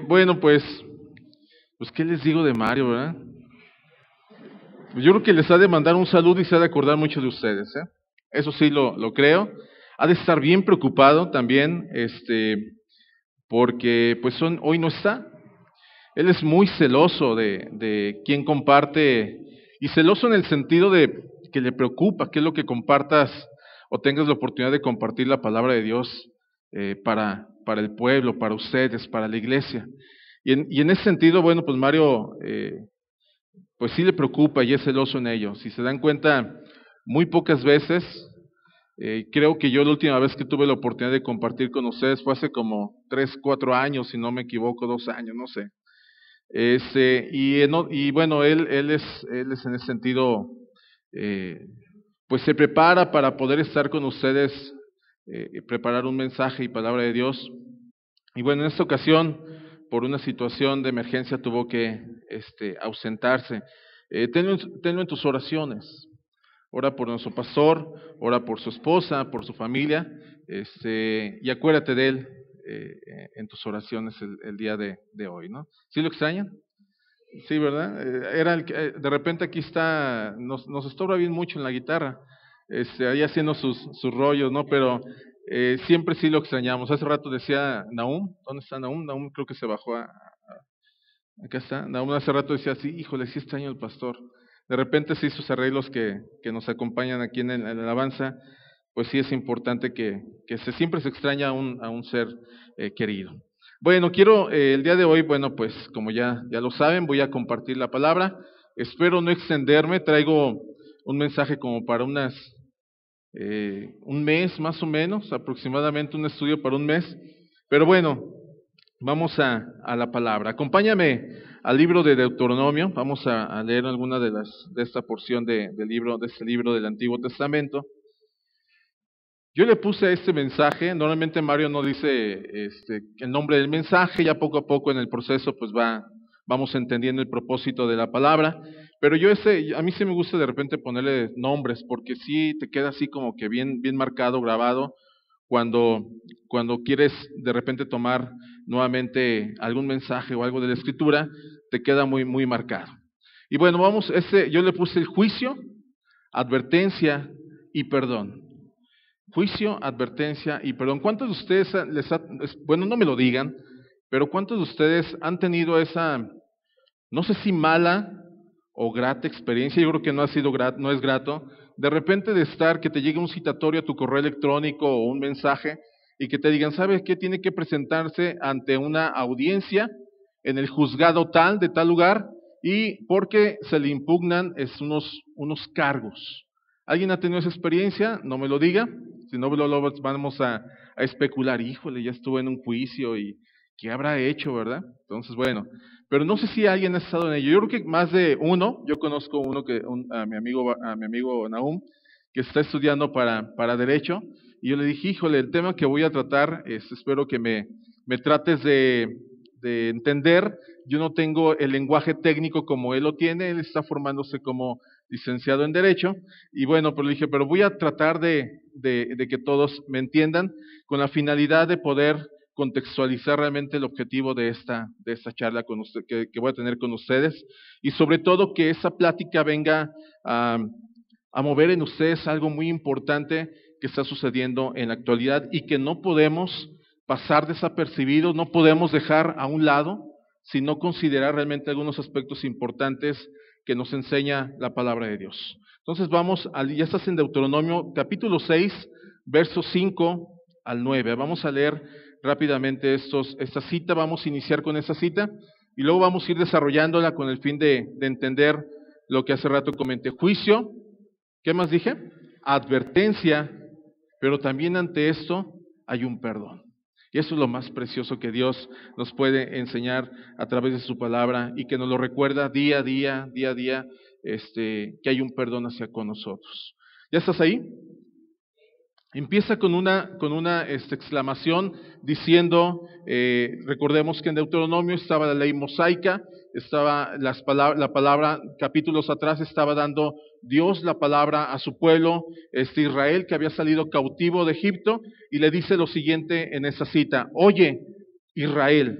Bueno, pues, ¿qué les digo de Mario, verdad? Pues yo creo que les ha de mandar un saludo y se ha de acordar mucho de ustedes, ¿eh? Eso sí lo creo. Ha de estar bien preocupado también, porque pues hoy no está. Él es muy celoso de quien comparte, y celoso en el sentido de que le preocupa qué es lo que compartas o tengas la oportunidad de compartir la palabra de Dios para el pueblo, para ustedes, para la iglesia. Y en ese sentido, bueno, pues Mario, pues sí le preocupa y es celoso en ello. Si se dan cuenta, muy pocas veces, creo que yo la última vez que tuve la oportunidad de compartir con ustedes fue hace como 3, 4 años, si no me equivoco, 2 años, no sé. Y bueno, él es en ese sentido, eh, pues se prepara para poder estar con ustedes, preparar un mensaje y palabra de Dios. Y bueno, en esta ocasión, por una situación de emergencia, tuvo que ausentarse. Tenlo en tus oraciones. Ora por nuestro pastor, ora por su esposa, por su familia, y acuérdate de él en tus oraciones el día de hoy, ¿no? ¿Sí lo extrañan? Sí, ¿verdad? Era de repente aquí está, nos estorba bien mucho en la guitarra, ahí haciendo sus rollos, ¿no? Pero siempre sí lo extrañamos. Hace rato decía Nahum, ¿dónde está Nahum? Nahum creo que se bajó acá está. Nahum hace rato decía, sí, híjole, sí extraño al pastor. De repente sí sus arreglos que nos acompañan aquí en la alabanza, pues sí es importante que siempre se extraña a un ser querido. Bueno, quiero el día de hoy, bueno, pues como ya lo saben, voy a compartir la palabra. Espero no extenderme, traigo un mensaje como para un mes más o menos, aproximadamente un estudio para un mes. Pero bueno, vamos a la palabra. Acompáñame al libro de Deuteronomio. Vamos a leer alguna de esta porción de este libro del Antiguo Testamento. Yo le puse a este mensaje, normalmente Mario no dice el nombre del mensaje, ya poco a poco en el proceso pues vamos entendiendo el propósito de la palabra, pero a mí sí me gusta de repente ponerle nombres, porque sí te queda así como que bien marcado, grabado, cuando, cuando quieres de repente tomar nuevamente algún mensaje o algo de la Escritura, te queda muy marcado. Y bueno, yo le puse el juicio, advertencia y perdón. Juicio, advertencia y perdón. ¿Cuántos de ustedes bueno, no me lo digan, pero cuántos de ustedes han tenido esa, no sé si mala o grata experiencia? Yo creo que no ha sido no es grato, de repente de que te llegue un citatorio a tu correo electrónico o un mensaje y que te digan, ¿sabes qué? Tiene que presentarse ante una audiencia en el juzgado tal, de tal lugar, y porque se le impugnan unos cargos. ¿Alguien ha tenido esa experiencia? No me lo diga, si no luego vamos a especular, híjole, ya estuve en un juicio y ¿qué habrá hecho, verdad? Entonces, bueno, pero no sé si alguien ha estado en ello. Yo creo que más de uno. Yo conozco uno a mi amigo Nahum, que está estudiando para Derecho, y yo le dije, híjole, el tema que voy a tratar espero que me trates de entender. Yo no tengo el lenguaje técnico como él lo tiene, él está formándose como licenciado en Derecho, y bueno, pero le dije, pero voy a tratar de que todos me entiendan, con la finalidad de poder contextualizar realmente el objetivo de esta charla con usted, que voy a tener con ustedes, y sobre todo que esa plática venga a mover en ustedes algo muy importante que está sucediendo en la actualidad y que no podemos pasar desapercibidos, no podemos dejar a un lado, sino considerar realmente algunos aspectos importantes que nos enseña la palabra de Dios. Entonces ya estás en Deuteronomio capítulo 6, versos 5 al 9. Vamos a leer rápidamente esta cita, vamos a iniciar con esa cita y luego vamos a ir desarrollándola con el fin de entender lo que hace rato comenté. Juicio, ¿qué más dije? Advertencia, pero también ante esto hay un perdón. Y eso es lo más precioso que Dios nos puede enseñar a través de su palabra y que nos lo recuerda día a día, que hay un perdón hacia con nosotros. ¿Ya estás ahí? Empieza con una exclamación diciendo, recordemos que en Deuteronomio estaba la ley mosaica, estaba la palabra, capítulos atrás estaba dando Dios la palabra a su pueblo, Israel, que había salido cautivo de Egipto, y le dice lo siguiente en esa cita: oye, Israel,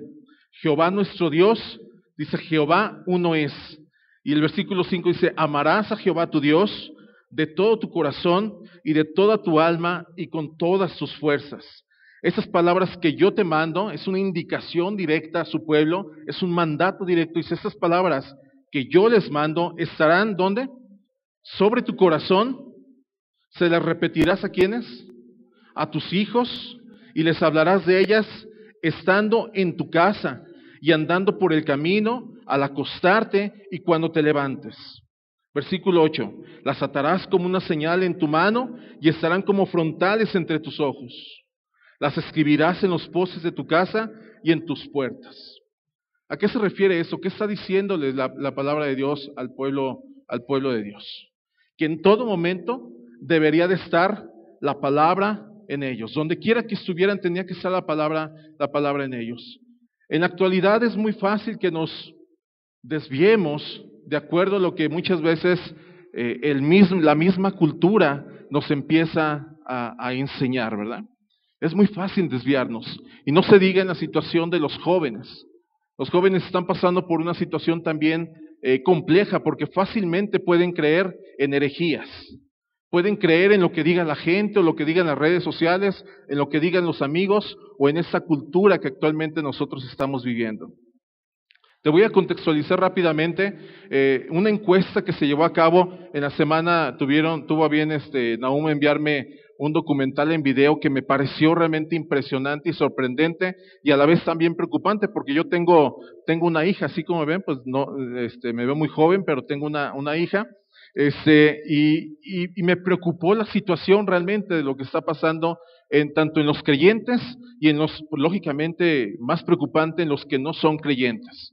Jehová nuestro Dios, dice Jehová uno es. Y el versículo 5 dice, amarás a Jehová tu Dios de todo tu corazón y de toda tu alma y con todas tus fuerzas. Esas palabras que yo te mando es una indicación directa a su pueblo, es un mandato directo. Dice, esas palabras que yo les mando estarán, ¿dónde? Sobre tu corazón. ¿Se las repetirás a quiénes? A tus hijos, y les hablarás de ellas estando en tu casa y andando por el camino, al acostarte y cuando te levantes. Versículo 8, las atarás como una señal en tu mano y estarán como frontales entre tus ojos. Las escribirás en los postes de tu casa y en tus puertas. ¿A qué se refiere eso? ¿Qué está diciéndole la palabra de Dios al pueblo de Dios? Que en todo momento debería de estar la palabra en ellos. Donde quiera que estuvieran tenía que estar la palabra en ellos. En la actualidad es muy fácil que nos desviemos de acuerdo a lo que muchas veces la misma cultura nos empieza a enseñar, ¿verdad? Es muy fácil desviarnos. Y no se diga en la situación de los jóvenes. Los jóvenes están pasando por una situación también compleja porque fácilmente pueden creer en herejías. Pueden creer en lo que diga la gente o lo que digan las redes sociales, en lo que digan los amigos o en esa cultura que actualmente nosotros estamos viviendo. Te voy a contextualizar rápidamente una encuesta que se llevó a cabo en la semana. Tuvo a bien Nahum enviarme un documental en video que me pareció realmente impresionante y sorprendente y a la vez también preocupante porque yo tengo una hija, así como ven, pues no, me veo muy joven, pero tengo una hija. Y me preocupó la situación realmente de lo que está pasando tanto en los creyentes y en los, lógicamente, más preocupante en los que no son creyentes.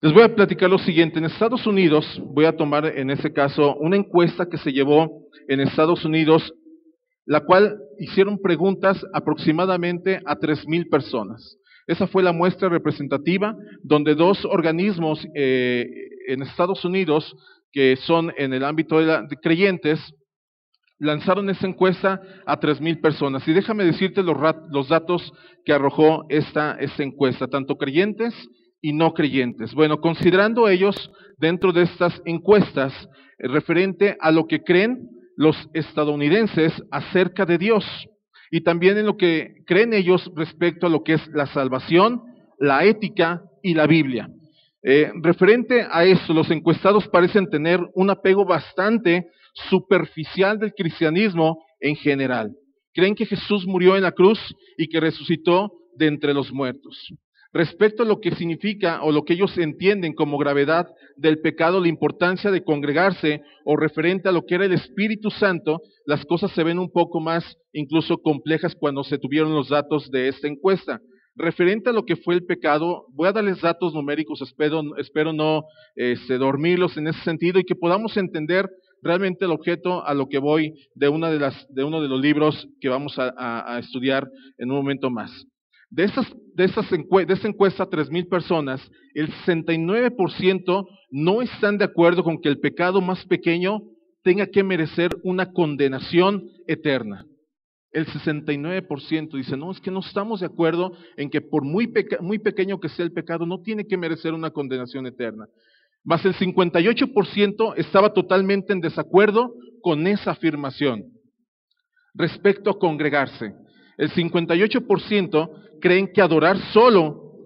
Les voy a platicar lo siguiente. En Estados Unidos, voy a tomar en ese caso una encuesta que se llevó en Estados Unidos, la cual hicieron preguntas aproximadamente a 3,000 personas. Esa fue la muestra representativa, donde 2 organismos en Estados Unidos, que son en el ámbito de creyentes, lanzaron esa encuesta a 3,000 personas. Y déjame decirte los datos que arrojó esta encuesta, tanto creyentes y no creyentes. Bueno, considerando ellos dentro de estas encuestas, referente a lo que creen los estadounidenses acerca de Dios, y también en lo que creen ellos respecto a lo que es la salvación, la ética y la Biblia. Referente a esto, los encuestados parecen tener un apego bastante superficial del cristianismo en general. Creen que Jesús murió en la cruz y que resucitó de entre los muertos. Respecto a lo que significa o lo que ellos entienden como gravedad del pecado, la importancia de congregarse o referente a lo que era el Espíritu Santo, las cosas se ven un poco más incluso complejas cuando se tuvieron los datos de esta encuesta. Referente a lo que fue el pecado, voy a darles datos numéricos, espero no dormirlos en ese sentido y que podamos entender realmente el objeto a lo que voy de uno de los libros que vamos a estudiar en un momento más. De esta encuesta a 3,000 personas, el 69% no están de acuerdo con que el pecado más pequeño tenga que merecer una condenación eterna. El 69% dice, no, es que no estamos de acuerdo en que por muy pequeño que sea el pecado, no tiene que merecer una condenación eterna. Mas el 58% estaba totalmente en desacuerdo con esa afirmación. Respecto a congregarse, el 58% creen que adorar solo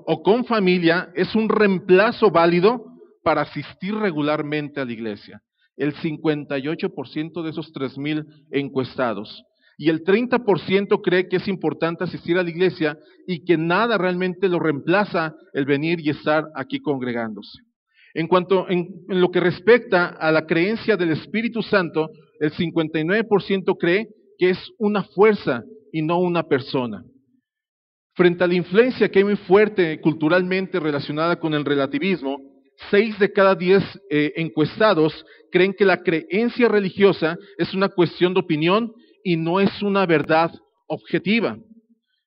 o con familia es un reemplazo válido para asistir regularmente a la iglesia. El 58% de esos 3,000 encuestados. Y el 30% cree que es importante asistir a la iglesia y que nada realmente lo reemplaza el venir y estar aquí congregándose. En lo que respecta a la creencia del Espíritu Santo, el 59% cree que es una fuerza y no una persona. Frente a la influencia que hay muy fuerte culturalmente relacionada con el relativismo, 6 de cada 10 encuestados creen que la creencia religiosa es una cuestión de opinión y no es una verdad objetiva.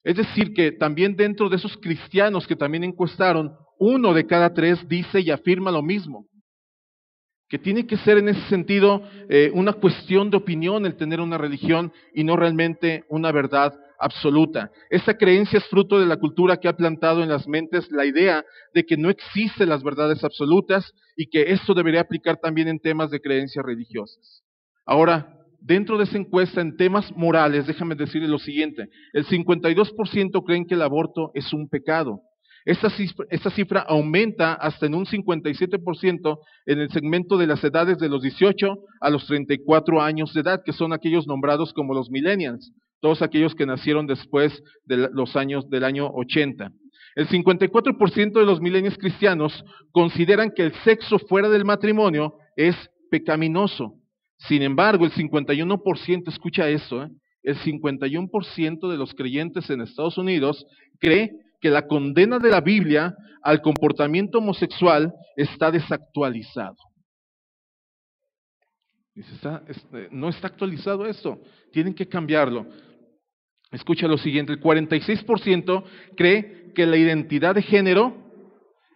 Es decir, que también dentro de esos cristianos que también encuestaron, 1 de cada 3 dice y afirma lo mismo. Que tiene que ser en ese sentido una cuestión de opinión el tener una religión y no realmente una verdad absoluta. Esta creencia es fruto de la cultura que ha plantado en las mentes la idea de que no existen las verdades absolutas y que esto debería aplicar también en temas de creencias religiosas. Ahora, dentro de esa encuesta en temas morales, déjame decirles lo siguiente: el 52% creen que el aborto es un pecado. Esta cifra aumenta hasta en un 57% en el segmento de las edades de los 18 a los 34 años de edad, que son aquellos nombrados como los millennials, todos aquellos que nacieron después de los años del año 80. El 54% de los millennials cristianos consideran que el sexo fuera del matrimonio es pecaminoso. Sin embargo, el 51%, escucha esto, el 51% de los creyentes en Estados Unidos cree que la condena de la Biblia al comportamiento homosexual está desactualizado. Dice, no está actualizado esto, tienen que cambiarlo. Escucha lo siguiente: el 46% cree que la identidad de género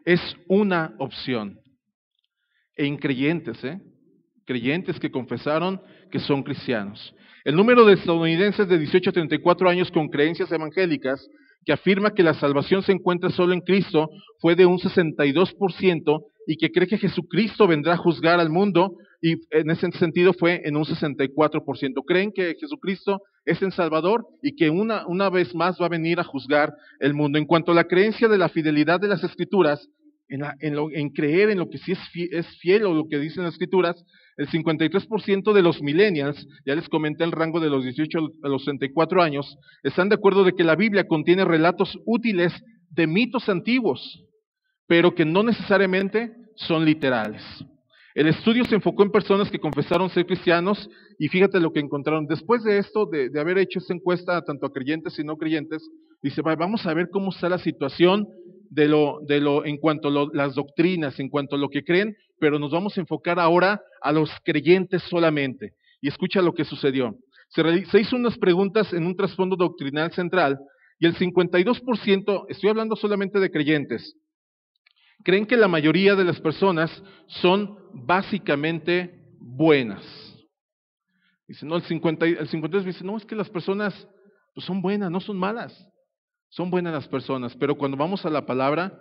es una opción. En creyentes, creyentes que confesaron que son cristianos. El número de estadounidenses de 18 a 34 años con creencias evangélicas que afirma que la salvación se encuentra solo en Cristo fue de un 62%, y que cree que Jesucristo vendrá a juzgar al mundo, y en ese sentido fue en un 64%. Creen que Jesucristo es el Salvador y que una vez más va a venir a juzgar el mundo. En cuanto a la creencia de la fidelidad de las Escrituras, en creer en lo que sí es fiel o lo que dicen las Escrituras, el 53% de los millennials, ya les comenté el rango de los 18 a los 64 años, están de acuerdo de que la Biblia contiene relatos útiles de mitos antiguos, pero que no necesariamente son literales. El estudio se enfocó en personas que confesaron ser cristianos, y fíjate lo que encontraron. Después de esto, de haber hecho esta encuesta tanto a creyentes y no creyentes, dice, vamos a ver cómo está la situación en cuanto a las doctrinas, en cuanto a lo que creen, pero nos vamos a enfocar ahora a los creyentes solamente. Y escucha lo que sucedió. Se hizo unas preguntas en un trasfondo doctrinal central, y el 52%, estoy hablando solamente de creyentes, creen que la mayoría de las personas son básicamente buenas. Dice, no, el 52 dice, no, es que las personas pues, son buenas, no son malas. Son buenas las personas, pero cuando vamos a la palabra,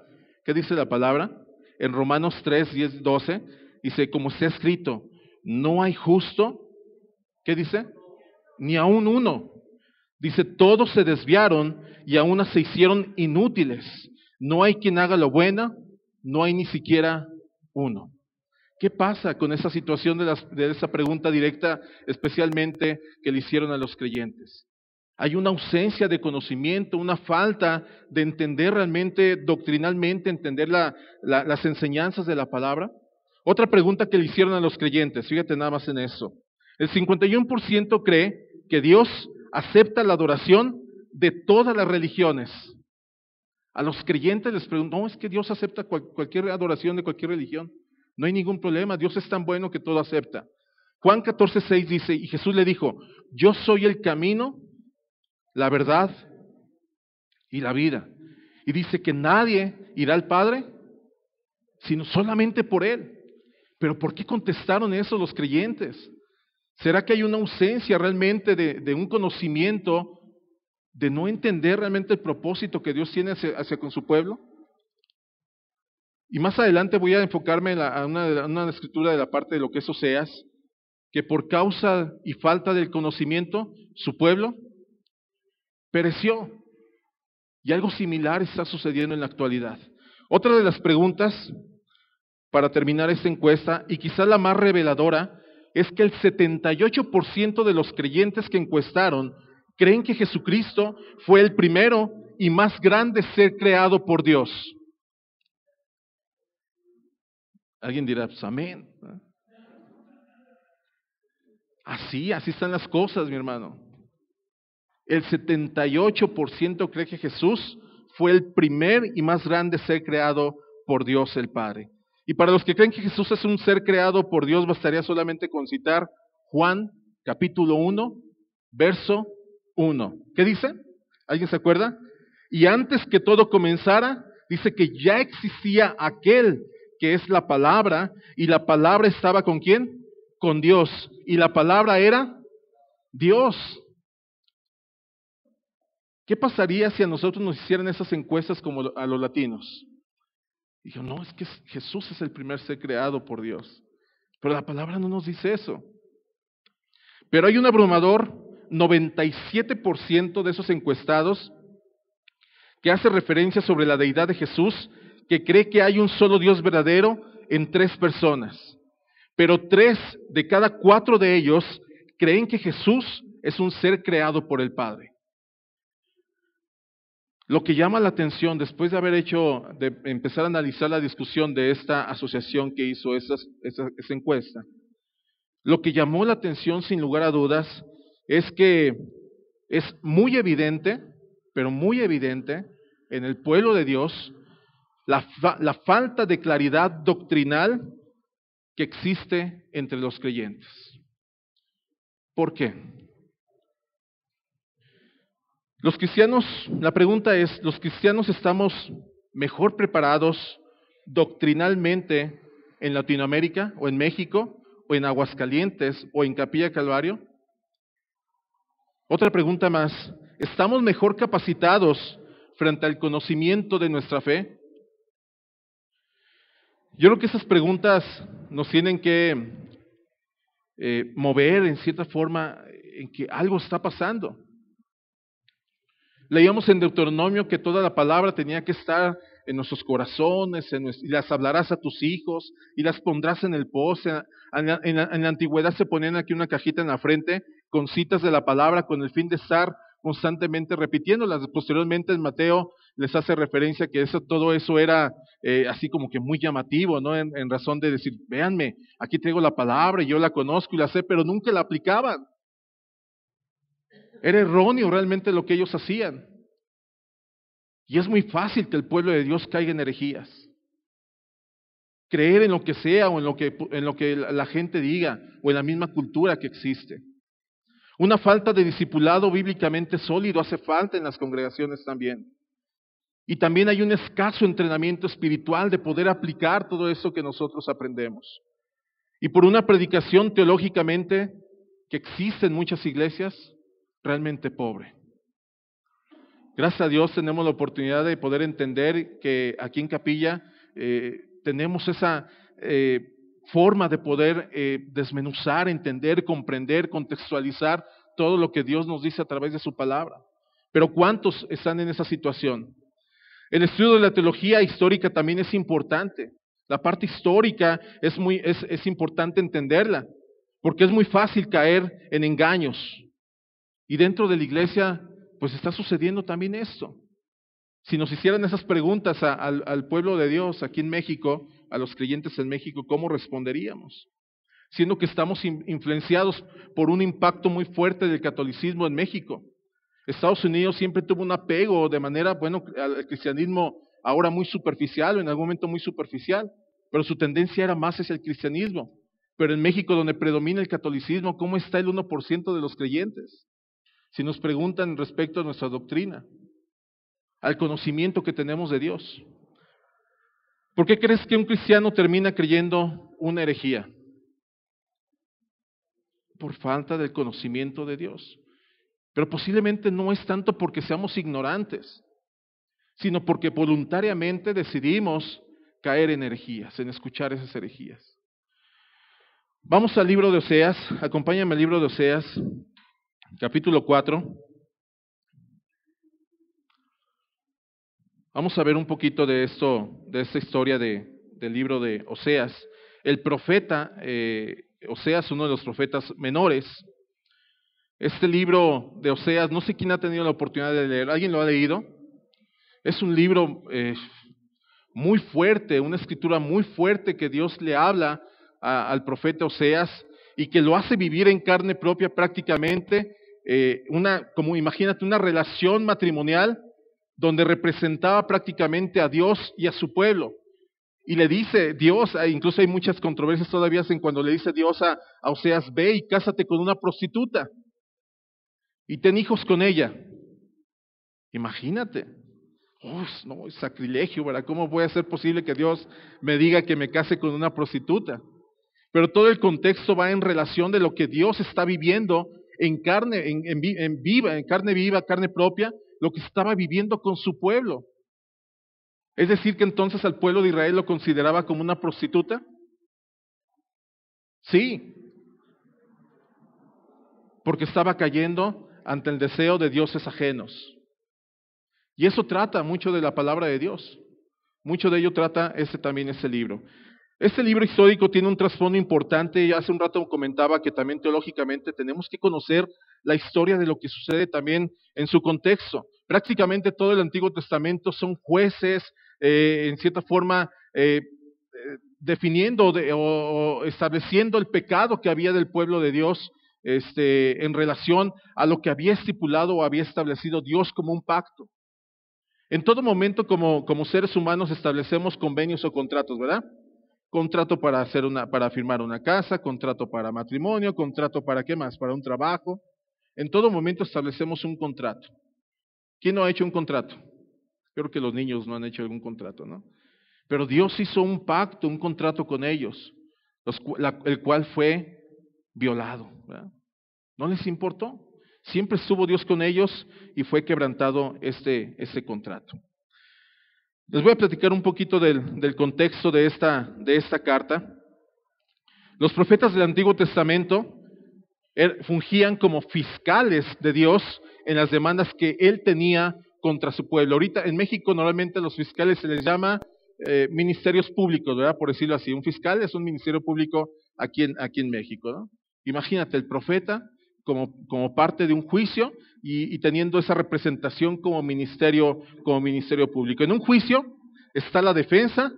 ¿qué dice la palabra? En Romanos 3, 10, 12, dice, como está escrito, no hay justo, ¿qué dice? Ni aún uno. Dice, todos se desviaron y aún se hicieron inútiles. No hay quien haga lo bueno, no hay ni siquiera uno. ¿Qué pasa con esa situación de esa pregunta directa, especialmente que le hicieron a los creyentes? Hay una ausencia de conocimiento, una falta de entender realmente, doctrinalmente, entender las enseñanzas de la palabra. Otra pregunta que le hicieron a los creyentes, fíjate nada más en eso. El 51% cree que Dios acepta la adoración de todas las religiones. A los creyentes les preguntan, no, es que Dios acepta cualquier adoración de cualquier religión. No hay ningún problema, Dios es tan bueno que todo acepta. Juan 14:6 dice, y Jesús le dijo, yo soy el camino, la verdad y la vida. Y dice que nadie irá al Padre, sino solamente por Él. Pero ¿por qué contestaron eso los creyentes? ¿Será que hay una ausencia realmente de un conocimiento, de no entender realmente el propósito que Dios tiene hacia con su pueblo? Y más adelante voy a enfocarme a una escritura de la parte de lo que es Oseas, que por causa y falta del conocimiento, su pueblo pereció. Y algo similar está sucediendo en la actualidad. Otra de las preguntas, para terminar esta encuesta, y quizás la más reveladora, es que el 78% de los creyentes que encuestaron creen que Jesucristo fue el primero y más grande ser creado por Dios. Alguien dirá, pues amén. Así están las cosas, mi hermano. El 78% cree que Jesús fue el primer y más grande ser creado por Dios el Padre. Y para los que creen que Jesús es un ser creado por Dios, bastaría solamente con citar Juan capítulo 1, verso 1. ¿Qué dice? ¿Alguien se acuerda? Y antes que todo comenzara, dice que ya existía aquel que es la palabra, y la palabra estaba ¿con quién? Con Dios. Y la palabra era Dios. ¿qué pasaría si a nosotros nos hicieran esas encuestas como a los latinos? Y yo, no, es que Jesús es el primer ser creado por Dios. Pero la palabra no nos dice eso. Pero hay un abrumador 97% de esos encuestados que hace referencia sobre la deidad de Jesús, que cree que hay un solo Dios verdadero en 3 personas. Pero 3 de cada 4 de ellos creen que Jesús es un ser creado por el Padre. Lo que llama la atención, después de empezar a analizar la discusión de esta asociación que hizo esa encuesta, lo que llamó la atención sin lugar a dudas es que es muy evidente, pero muy evidente en el pueblo de Dios, la falta de claridad doctrinal que existe entre los creyentes. ¿Por qué? Los cristianos, la pregunta es, ¿los cristianos estamos mejor preparados doctrinalmente en Latinoamérica o en México o en Aguascalientes o en Capilla Calvario? Otra pregunta más, ¿estamos mejor capacitados frente al conocimiento de nuestra fe? Yo creo que esas preguntas nos tienen que mover en cierta forma en que algo está pasando. Leíamos en Deuteronomio que toda la palabra tenía que estar en nuestros corazones, y las hablarás a tus hijos, y las pondrás en el poste. En la antigüedad se ponían aquí una cajita en la frente con citas de la palabra con el fin de estar constantemente repitiéndolas. Posteriormente en Mateo les hace referencia que todo eso era así como que muy llamativo, ¿no? En razón de decir, véanme, aquí tengo la palabra y yo la conozco y la sé, pero nunca la aplicaban. Era erróneo realmente lo que ellos hacían. Y es muy fácil que el pueblo de Dios caiga en herejías. Creer en lo que sea o en lo que la gente diga o en la misma cultura que existe. Una falta de discipulado bíblicamente sólido hace falta en las congregaciones también. Y también hay un escaso entrenamiento espiritual de poder aplicar todo eso que nosotros aprendemos. Y por una predicación teológicamente que existe en muchas iglesias, realmente pobre. Gracias a Dios tenemos la oportunidad de poder entender que aquí en Capilla tenemos esa forma de poder desmenuzar, entender, comprender, contextualizar todo lo que Dios nos dice a través de su palabra. Pero ¿cuántos están en esa situación? El estudio de la teología histórica también es importante. La parte histórica es importante entenderla, porque es muy fácil caer en engaños. Y dentro de la iglesia, pues está sucediendo también esto. Si nos hicieran esas preguntas al pueblo de Dios aquí en México, a los creyentes en México, ¿cómo responderíamos? Siendo que estamos influenciados por un impacto muy fuerte del catolicismo en México. Estados Unidos siempre tuvo un apego de manera, al cristianismo ahora muy superficial o en algún momento muy superficial, pero su tendencia era más hacia el cristianismo. Pero en México, donde predomina el catolicismo, ¿cómo está el 1% de los creyentes? Si nos preguntan respecto a nuestra doctrina, al conocimiento que tenemos de Dios. ¿Por qué crees que un cristiano termina creyendo una herejía? Por falta del conocimiento de Dios. Pero posiblemente no es tanto porque seamos ignorantes, sino porque voluntariamente decidimos caer en herejías, en escuchar esas herejías. Vamos al libro de Oseas, acompáñame al libro de Oseas, capítulo 4. Vamos a ver un poquito de esta historia del libro de Oseas. El profeta Oseas, uno de los profetas menores. Este libro de Oseas, no sé quién ha tenido la oportunidad de leer. ¿Alguien lo ha leído? Es un libro muy fuerte, una escritura muy fuerte que Dios le habla al profeta Oseas y que lo hace vivir en carne propia prácticamente, como imagínate, una relación matrimonial donde representaba prácticamente a Dios y a su pueblo. Y le dice Dios, incluso hay muchas controversias todavía en cuando le dice Dios a Oseas, ve y cásate con una prostituta y ten hijos con ella. Imagínate. No, es sacrilegio, ¿verdad? ¿Cómo puede ser posible que Dios me diga que me case con una prostituta? Pero todo el contexto va en relación de lo que Dios está viviendo en carne viva, carne propia, lo que estaba viviendo con su pueblo. Es decir, que entonces al pueblo de Israel lo consideraba como una prostituta. Sí, porque estaba cayendo ante el deseo de dioses ajenos. Y eso trata mucho de la palabra de Dios. Mucho de ello trata también ese libro. Este libro histórico tiene un trasfondo importante, y hace un rato comentaba que también teológicamente tenemos que conocer la historia de lo que sucede también en su contexto. Prácticamente todo el Antiguo Testamento son jueces, en cierta forma, definiendo o estableciendo el pecado que había del pueblo de Dios, en relación a lo que había estipulado o había establecido Dios como un pacto. En todo momento, como seres humanos, establecemos convenios o contratos, ¿verdad? Contrato para firmar una casa, contrato para matrimonio, contrato para ¿qué más? Para un trabajo. En todo momento establecemos un contrato. ¿Quién no ha hecho un contrato? Creo que los niños no han hecho algún contrato, ¿no? Pero Dios hizo un pacto, un contrato con ellos, el cual fue violado, ¿verdad? No les importó. Siempre estuvo Dios con ellos y fue quebrantado ese contrato. Les voy a platicar un poquito del contexto de esta carta. Los profetas del Antiguo Testamento fungían como fiscales de Dios en las demandas que Él tenía contra su pueblo. Ahorita en México normalmente a los fiscales se les llama ministerios públicos, ¿verdad? Por decirlo así. Un fiscal es un ministerio público aquí en México, ¿no? Imagínate el profeta como parte de un juicio y teniendo esa representación como ministerio público. En un juicio está la defensa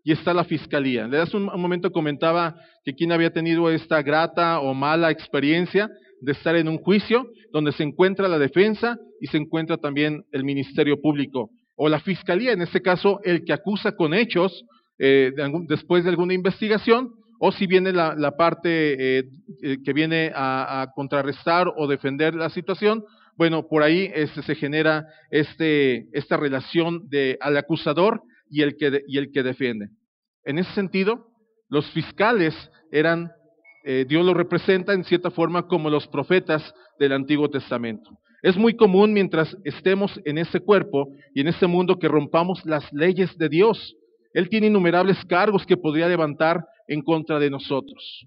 y está la fiscalía. Hace un momento comentaba que quien había tenido esta grata o mala experiencia de estar en un juicio donde se encuentra la defensa y se encuentra también el ministerio público o la fiscalía, en este caso el que acusa con hechos después de alguna investigación, o si viene la parte que viene a contrarrestar o defender la situación. Bueno, por ahí se genera esta relación al acusador y el que defiende. En ese sentido, los fiscales eran, Dios los representa en cierta forma como los profetas del Antiguo Testamento. Es muy común mientras estemos en ese cuerpo y en este mundo que rompamos las leyes de Dios. Él tiene innumerables cargos que podría levantar en contra de nosotros.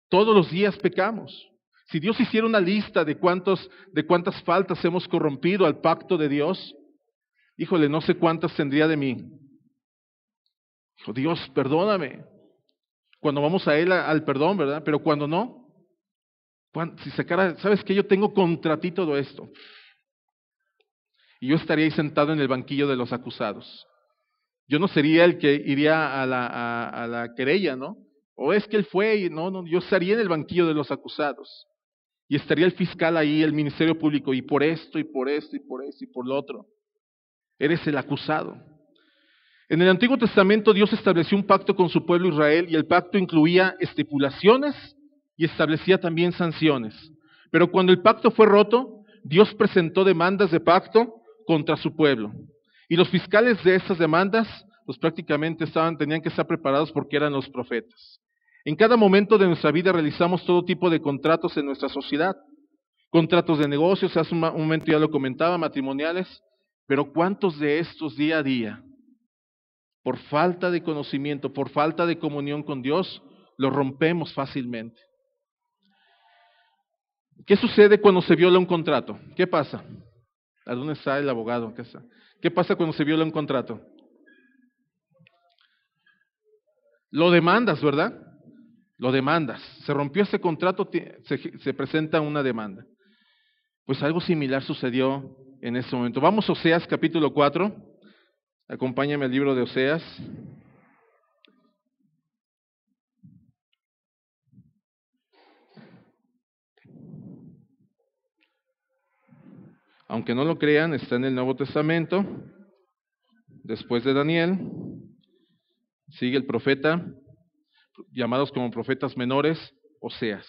Todos los días pecamos. Si Dios hiciera una lista de cuántas faltas hemos corrompido al pacto de Dios, híjole, no sé cuántas tendría de mí. Dijo, Dios, perdóname. Cuando vamos a Él al perdón, ¿verdad? Pero cuando no, si sacara, ¿sabes qué? Yo tengo contra ti todo esto. Y yo estaría ahí sentado en el banquillo de los acusados. Yo no sería el que iría a la querella, ¿no? O es que él fue y no, yo estaría en el banquillo de los acusados. Y estaría el fiscal ahí, el ministerio público, y por esto, y por esto, y por esto, y por lo otro. Eres el acusado. En el Antiguo Testamento Dios estableció un pacto con su pueblo Israel, y el pacto incluía estipulaciones y establecía también sanciones. Pero cuando el pacto fue roto, Dios presentó demandas de pacto contra su pueblo. Y los fiscales de estas demandas, pues prácticamente tenían que estar preparados porque eran los profetas. En cada momento de nuestra vida realizamos todo tipo de contratos en nuestra sociedad. Contratos de negocios, hace un momento ya lo comentaba, matrimoniales, pero ¿cuántos de estos día a día, por falta de conocimiento, por falta de comunión con Dios, los rompemos fácilmente? ¿Qué sucede cuando se viola un contrato? ¿Qué pasa? ¿A dónde está el abogado? ¿Qué pasa cuando se viola un contrato? Lo demandas, ¿verdad? Lo demandas. Se rompió ese contrato, se presenta una demanda. Pues algo similar sucedió en ese momento. Vamos a Oseas capítulo 4. Acompáñame al libro de Oseas. Aunque no lo crean, está en el Nuevo Testamento. Después de Daniel, sigue el profeta, llamados como profetas menores, Oseas.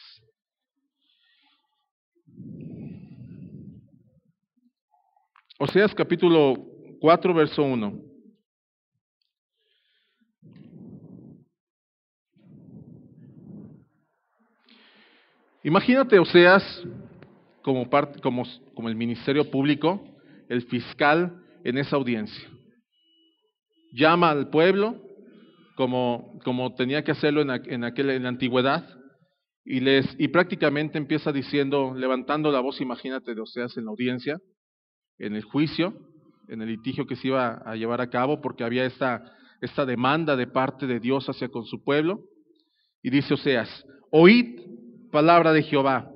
Oseas capítulo 4, verso 1. Imagínate Oseas como el ministerio público el fiscal en esa audiencia. Llama al pueblo, como tenía que hacerlo en la antigüedad, y prácticamente empieza diciendo, levantando la voz, imagínate, de Oseas en la audiencia, en el juicio, en el litigio que se iba a llevar a cabo, porque había esta demanda de parte de Dios hacia con su pueblo, y dice Oseas: oíd palabra de Jehová,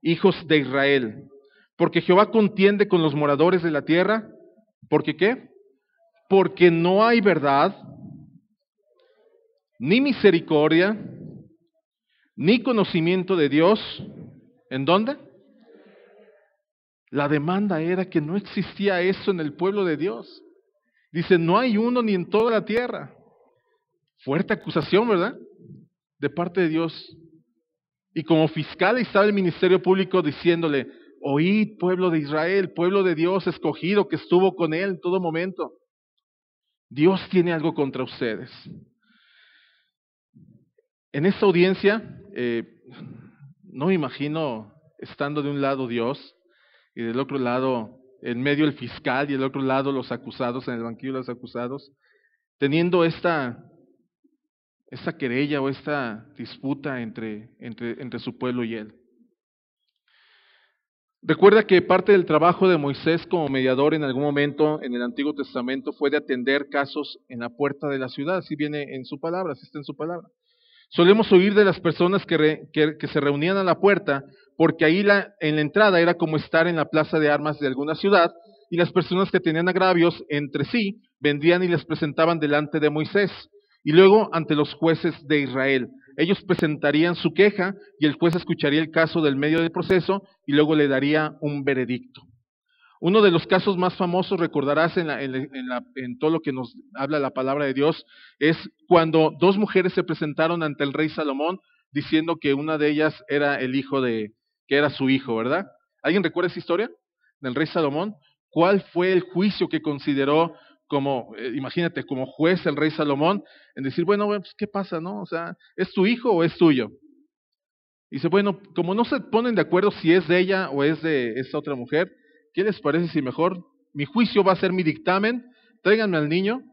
hijos de Israel, porque Jehová contiende con los moradores de la tierra. ¿Porque qué? Porque no hay verdad, ni misericordia, ni conocimiento de Dios. ¿En dónde? La demanda era que no existía eso en el pueblo de Dios. Dice, no hay uno ni en toda la tierra. Fuerte acusación, ¿verdad? De parte de Dios. Y como fiscal estaba el ministerio público diciéndole: oíd, pueblo de Israel, pueblo de Dios escogido, que estuvo con él en todo momento. Dios tiene algo contra ustedes. En esta audiencia, no me imagino estando de un lado Dios y del otro lado, en medio el fiscal y del otro lado los acusados, en el banquillo de los acusados, teniendo esta querella o esta disputa entre su pueblo y él. Recuerda que parte del trabajo de Moisés como mediador en algún momento en el Antiguo Testamento fue de atender casos en la puerta de la ciudad, así viene en su palabra, así está en su palabra. Solemos oír de las personas que se reunían a la puerta, porque ahí en la entrada era como estar en la plaza de armas de alguna ciudad, y las personas que tenían agravios entre sí vendrían y les presentaban delante de Moisés, y luego ante los jueces de Israel. Ellos presentarían su queja y el juez escucharía el caso del medio del proceso y luego le daría un veredicto. Uno de los casos más famosos, recordarás en todo lo que nos habla la palabra de Dios, es cuando dos mujeres se presentaron ante el rey Salomón diciendo que una de ellas era que era su hijo, ¿verdad? ¿Alguien recuerda esa historia del rey Salomón? ¿Cuál fue el juicio que consideró imagínate, como juez el rey Salomón, en decir, bueno, pues, ¿qué pasa, no? O sea, ¿es tu hijo o es tuyo? Y dice, bueno, como no se ponen de acuerdo si es de ella o es de esta otra mujer, ¿qué les parece si mejor mi juicio va a ser mi dictamen? Tráiganme al niño,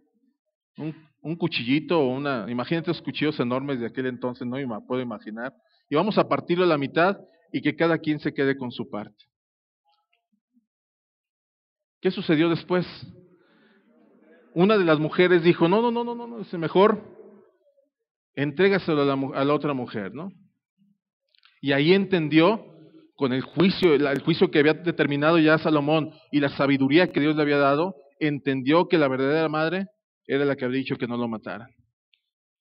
un cuchillito o imagínate los cuchillos enormes de aquel entonces, no me puedo imaginar, y vamos a partirlo a la mitad y que cada quien se quede con su parte. ¿Qué sucedió después? Una de las mujeres dijo, no, es mejor entrégaselo a la otra mujer, ¿no? Y ahí entendió, con el juicio que había determinado ya Salomón y la sabiduría que Dios le había dado, entendió que la verdadera madre era la que había dicho que no lo mataran.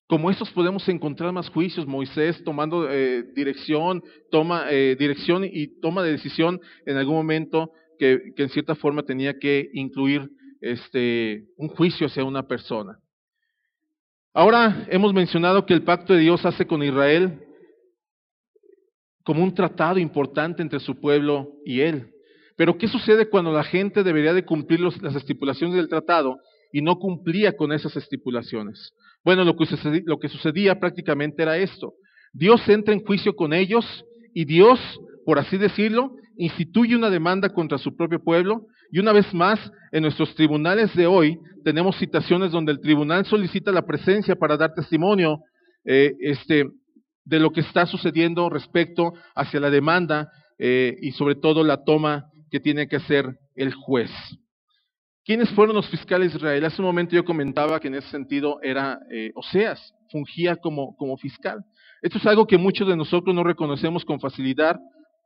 Como estos podemos encontrar más juicios. Moisés tomando dirección y toma de decisión en algún momento que en cierta forma tenía que incluir un juicio hacia una persona. Ahora hemos mencionado que el pacto de Dios hace con Israel como un tratado importante entre su pueblo y él. Pero ¿qué sucede cuando la gente debería de cumplir las estipulaciones del tratado y no cumplía con esas estipulaciones? Bueno, lo que sucedía prácticamente era esto. Dios entra en juicio con ellos y Dios, por así decirlo, instituye una demanda contra su propio pueblo. Y una vez más, en nuestros tribunales de hoy, tenemos citaciones donde el tribunal solicita la presencia para dar testimonio de lo que está sucediendo respecto hacia la demanda y sobre todo la toma que tiene que hacer el juez. ¿Quiénes fueron los fiscales de Israel? Hace un momento yo comentaba que en ese sentido era Oseas, fungía como fiscal. Esto es algo que muchos de nosotros no reconocemos con facilidad,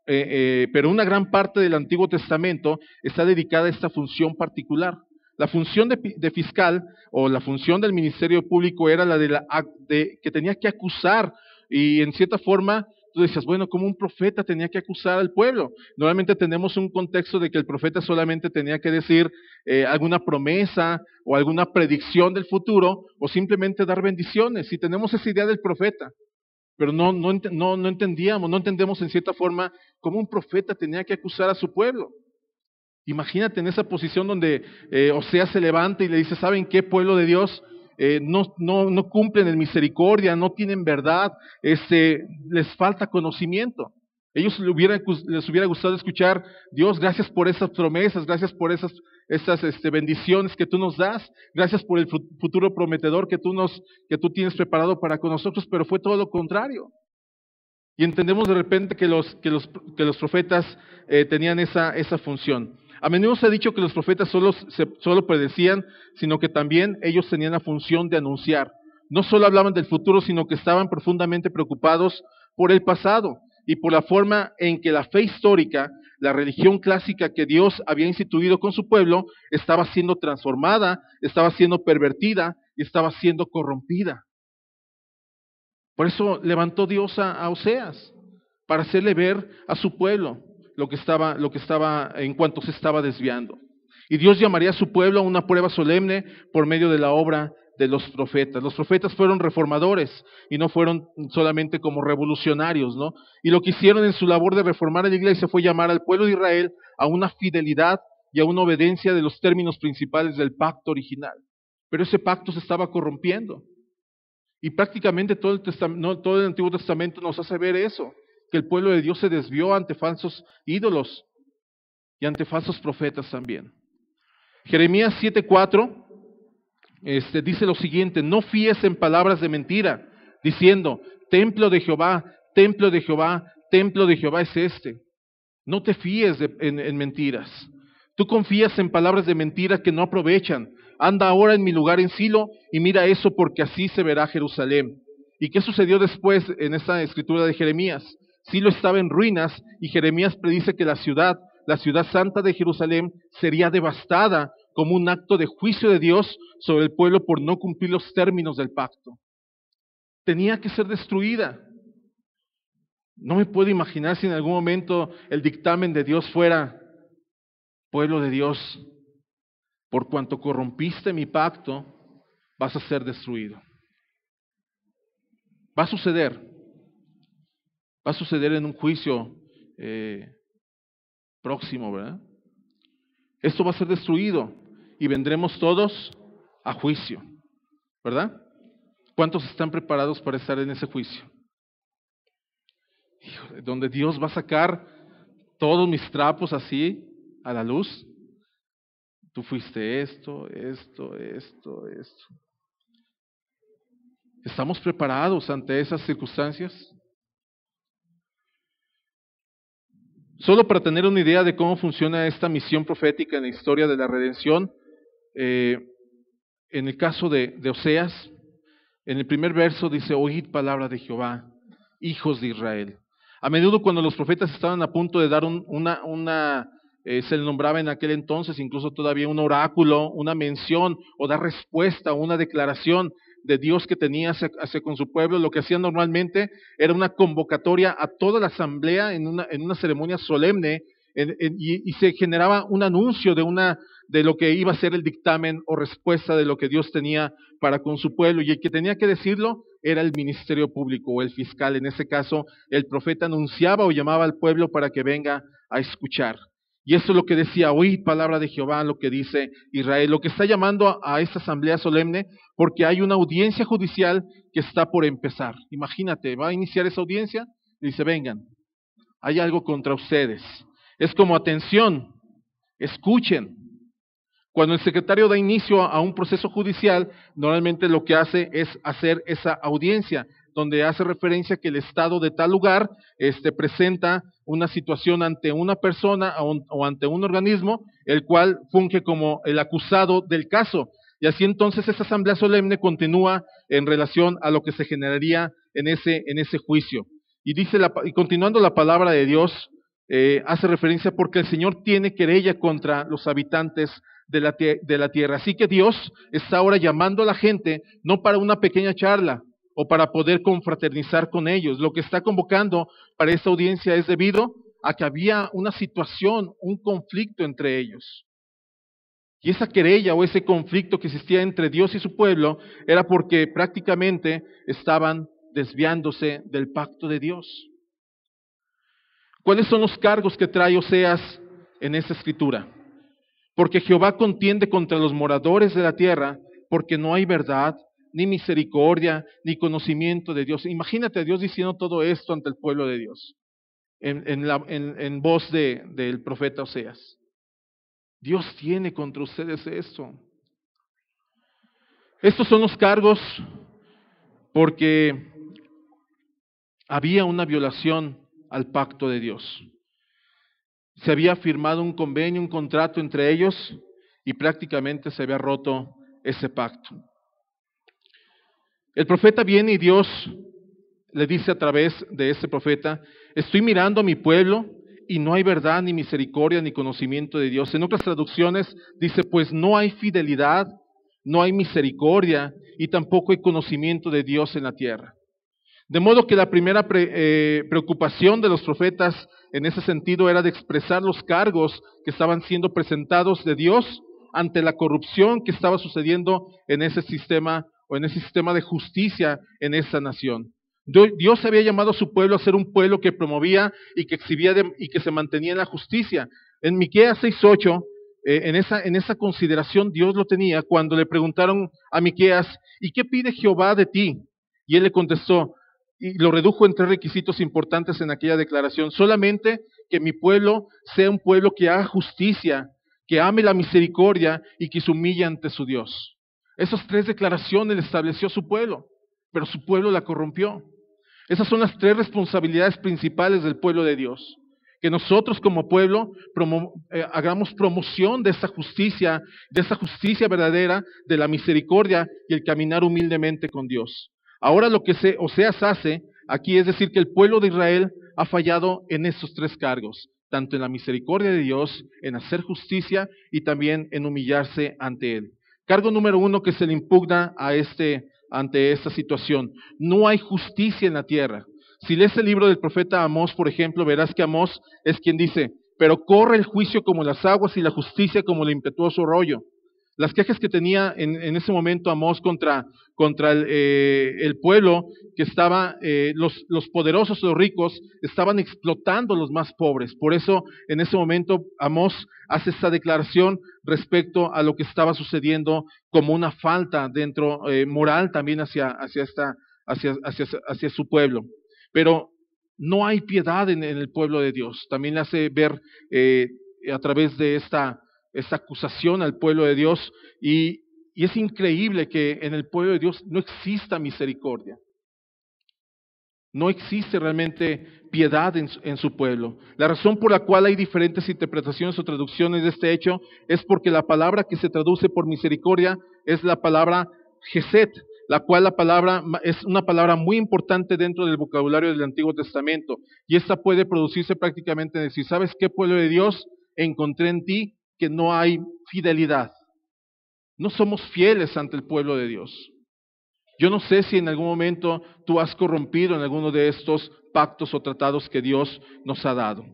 pero una gran parte del Antiguo Testamento está dedicada a esta función particular. La función de fiscal o la función del ministerio público era la de que tenía que acusar, y en cierta forma tú decías, bueno, como un profeta tenía que acusar al pueblo. Normalmente tenemos un contexto de que el profeta solamente tenía que decir alguna promesa o alguna predicción del futuro o simplemente dar bendiciones, y tenemos esa idea del profeta. Pero no entendemos en cierta forma cómo un profeta tenía que acusar a su pueblo. Imagínate en esa posición donde Oseas se levanta y le dice, ¿saben qué, pueblo de Dios? No cumplen en misericordia, no tienen verdad, les falta conocimiento. Ellos les hubiera gustado escuchar: Dios, gracias por esas promesas, gracias por esas bendiciones que tú nos das, gracias por el futuro prometedor que tú tienes preparado para con nosotros, pero fue todo lo contrario. Y entendemos de repente que los profetas tenían esa función. A menudo se ha dicho que los profetas solo predecían, sino que también ellos tenían la función de anunciar. No solo hablaban del futuro, sino que estaban profundamente preocupados por el pasado y por la forma en que la fe histórica, la religión clásica que Dios había instituido con su pueblo, estaba siendo transformada, estaba siendo pervertida y estaba siendo corrompida. Por eso levantó Dios a Oseas, para hacerle ver a su pueblo lo que estaba en cuanto se estaba desviando. Y Dios llamaría a su pueblo a una prueba solemne por medio de la obra de los profetas. Los profetas fueron reformadores y no fueron solamente como revolucionarios, ¿no? Y lo que hicieron en su labor de reformar a la iglesia fue llamar al pueblo de Israel a una fidelidad y a una obediencia de los términos principales del pacto original. Pero ese pacto se estaba corrompiendo. Y prácticamente todo el Antiguo Testamento nos hace ver eso, que el pueblo de Dios se desvió ante falsos ídolos y ante falsos profetas también. Jeremías 7:4 dice lo siguiente: no fíes en palabras de mentira, diciendo, templo de Jehová, templo de Jehová, templo de Jehová es este. No te fíes en mentiras. Tú confías en palabras de mentira que no aprovechan. Anda ahora en mi lugar en Silo y mira eso, porque así se verá Jerusalén. ¿Y qué sucedió después en esta escritura de Jeremías? Silo estaba en ruinas y Jeremías predice que la ciudad santa de Jerusalén, sería devastada como un acto de juicio de Dios sobre el pueblo por no cumplir los términos del pacto. Tenía que ser destruida. No me puedo imaginar si en algún momento el dictamen de Dios fuera: pueblo de Dios, por cuanto corrompiste mi pacto, vas a ser destruido. Va a suceder en un juicio próximo, ¿verdad? Esto va a ser destruido y vendremos todos a juicio, ¿verdad? ¿Cuántos están preparados para estar en ese juicio? Híjole, donde Dios va a sacar todos mis trapos así a la luz. Tú fuiste esto. ¿Estamos preparados ante esas circunstancias? Solo para tener una idea de cómo funciona esta misión profética en la historia de la redención, en el caso de Oseas, en el primer verso dice: oíd palabra de Jehová, hijos de Israel. A menudo cuando los profetas estaban a punto de dar se le nombraba en aquel entonces incluso todavía un oráculo, una mención o dar respuesta, una declaración de Dios que tenía hacia con su pueblo, lo que hacían normalmente era una convocatoria a toda la asamblea en una ceremonia solemne, y se generaba un anuncio de lo que iba a ser el dictamen o respuesta de lo que Dios tenía para con su pueblo, y el que tenía que decirlo era el ministerio público o el fiscal. En ese caso, el profeta anunciaba o llamaba al pueblo para que venga a escuchar. Y eso es lo que decía: oíd palabra de Jehová, lo que dice Israel, lo que está llamando a esta asamblea solemne, porque hay una audiencia judicial que está por empezar. Imagínate, va a iniciar esa audiencia y dice: vengan, hay algo contra ustedes. Es como: atención, escuchen. Cuando el secretario da inicio a un proceso judicial, normalmente lo que hace es hacer esa audiencia, donde hace referencia que el Estado de tal lugar presenta una situación ante una persona o ante un organismo, el cual funge como el acusado del caso. Y así entonces esa asamblea solemne continúa en relación a lo que se generaría en ese juicio. Y continuando la palabra de Dios, hace referencia: porque el Señor tiene querella contra los habitantes de la tierra. Así que Dios está ahora llamando a la gente, no para una pequeña charla o para poder confraternizar con ellos. Lo que está convocando para esta audiencia es debido a que había una situación, un conflicto entre ellos. Y esa querella o ese conflicto que existía entre Dios y su pueblo era porque prácticamente estaban desviándose del pacto de Dios. ¿Cuáles son los cargos que trae Oseas en esta escritura? Porque Jehová contiende contra los moradores de la tierra, porque no hay verdad, ni misericordia, ni conocimiento de Dios. Imagínate a Dios diciendo todo esto ante el pueblo de Dios. en voz del profeta Oseas. Dios tiene contra ustedes esto. Estos son los cargos porque había una violación al pacto de Dios. Se había firmado un convenio, un contrato entre ellos y prácticamente se había roto ese pacto. El profeta viene y Dios le dice a través de ese profeta: estoy mirando a mi pueblo y no hay verdad, ni misericordia, ni conocimiento de Dios. En otras traducciones dice, pues no hay fidelidad, no hay misericordia y tampoco hay conocimiento de Dios en la tierra. De modo que la primera preocupación de los profetas en ese sentido era de expresar los cargos que estaban siendo presentados de Dios ante la corrupción que estaba sucediendo en ese sistema o en ese sistema de justicia en esa nación. Dios había llamado a su pueblo a ser un pueblo que promovía y que exhibía y que se mantenía en la justicia. En Miqueas 6:8, en esa consideración Dios lo tenía cuando le preguntaron a Miqueas: ¿y qué pide Jehová de ti? Y él le contestó, y lo redujo en 3 requisitos importantes en aquella declaración: solamente que mi pueblo sea un pueblo que haga justicia, que ame la misericordia y que se humille ante su Dios. Esas 3 declaraciones le estableció a su pueblo, pero su pueblo la corrompió. Esas son las 3 responsabilidades principales del pueblo de Dios. Que nosotros como pueblo hagamos promoción de esa justicia verdadera, de la misericordia y el caminar humildemente con Dios. Ahora lo que Oseas hace aquí es decir que el pueblo de Israel ha fallado en esos 3 cargos, tanto en la misericordia de Dios, en hacer justicia y también en humillarse ante Él. Cargo número 1 que se le impugna ante esta situación: no hay justicia en la tierra. Si lees el libro del profeta Amós, por ejemplo, verás que Amós es quien dice: pero corre el juicio como las aguas y la justicia como el impetuoso arroyo. Las quejas que tenía en ese momento Amós contra el pueblo que estaba, los poderosos, los ricos, estaban explotando a los más pobres. Por eso en ese momento Amós hace esta declaración respecto a lo que estaba sucediendo como una falta dentro moral también hacia su pueblo. Pero no hay piedad en el pueblo de Dios. También le hace ver a través de esta acusación al pueblo de Dios, y es increíble que en el pueblo de Dios no exista misericordia. No existe realmente piedad en su pueblo. La razón por la cual hay diferentes interpretaciones o traducciones de este hecho es porque la palabra que se traduce por misericordia es la palabra Gesed, la cual la palabra es una palabra muy importante dentro del vocabulario del Antiguo Testamento, y esta puede producirse prácticamente en decir: ¿sabes qué, pueblo de Dios? Encontré en ti que no hay fidelidad. No somos fieles ante el pueblo de Dios. Yo no sé si en algún momento tú has corrompido en alguno de estos pactos o tratados que Dios nos ha dado.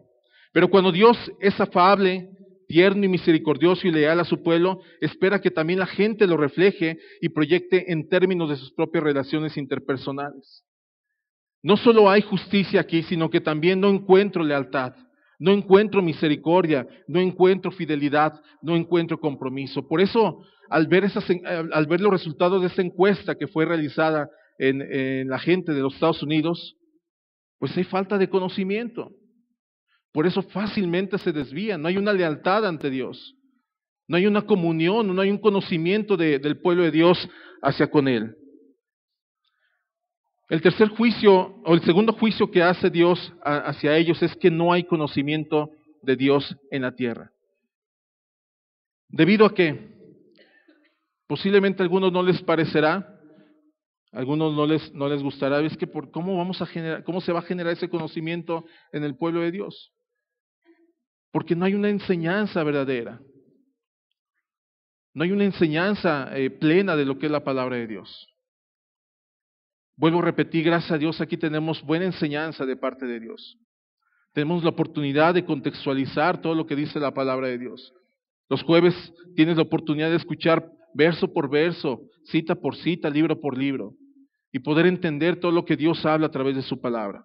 Pero cuando Dios es afable, tierno y misericordioso y leal a su pueblo, espera que también la gente lo refleje y proyecte en términos de sus propias relaciones interpersonales. No solo hay justicia aquí, sino que también no encuentro lealtad, no encuentro misericordia, no encuentro fidelidad, no encuentro compromiso. Por eso, al ver los resultados de esta encuesta que fue realizada en la gente de los Estados Unidos, pues hay falta de conocimiento. Por eso fácilmente se desvían, no hay una lealtad ante Dios, no hay una comunión, no hay un conocimiento del pueblo de Dios hacia con Él. El tercer juicio, o el segundo juicio que hace Dios hacia ellos es que no hay conocimiento de Dios en la tierra. ¿Debido a qué? Posiblemente a algunos no les parecerá, a algunos no les gustará. Es que ¿cómo se va a generar ese conocimiento en el pueblo de Dios? Porque no hay una enseñanza verdadera. No hay una enseñanza plena de lo que es la palabra de Dios. Vuelvo a repetir, gracias a Dios aquí tenemos buena enseñanza de parte de Dios. Tenemos la oportunidad de contextualizar todo lo que dice la palabra de Dios. Los jueves tienes la oportunidad de escuchar verso por verso, cita por cita, libro por libro, y poder entender todo lo que Dios habla a través de su palabra.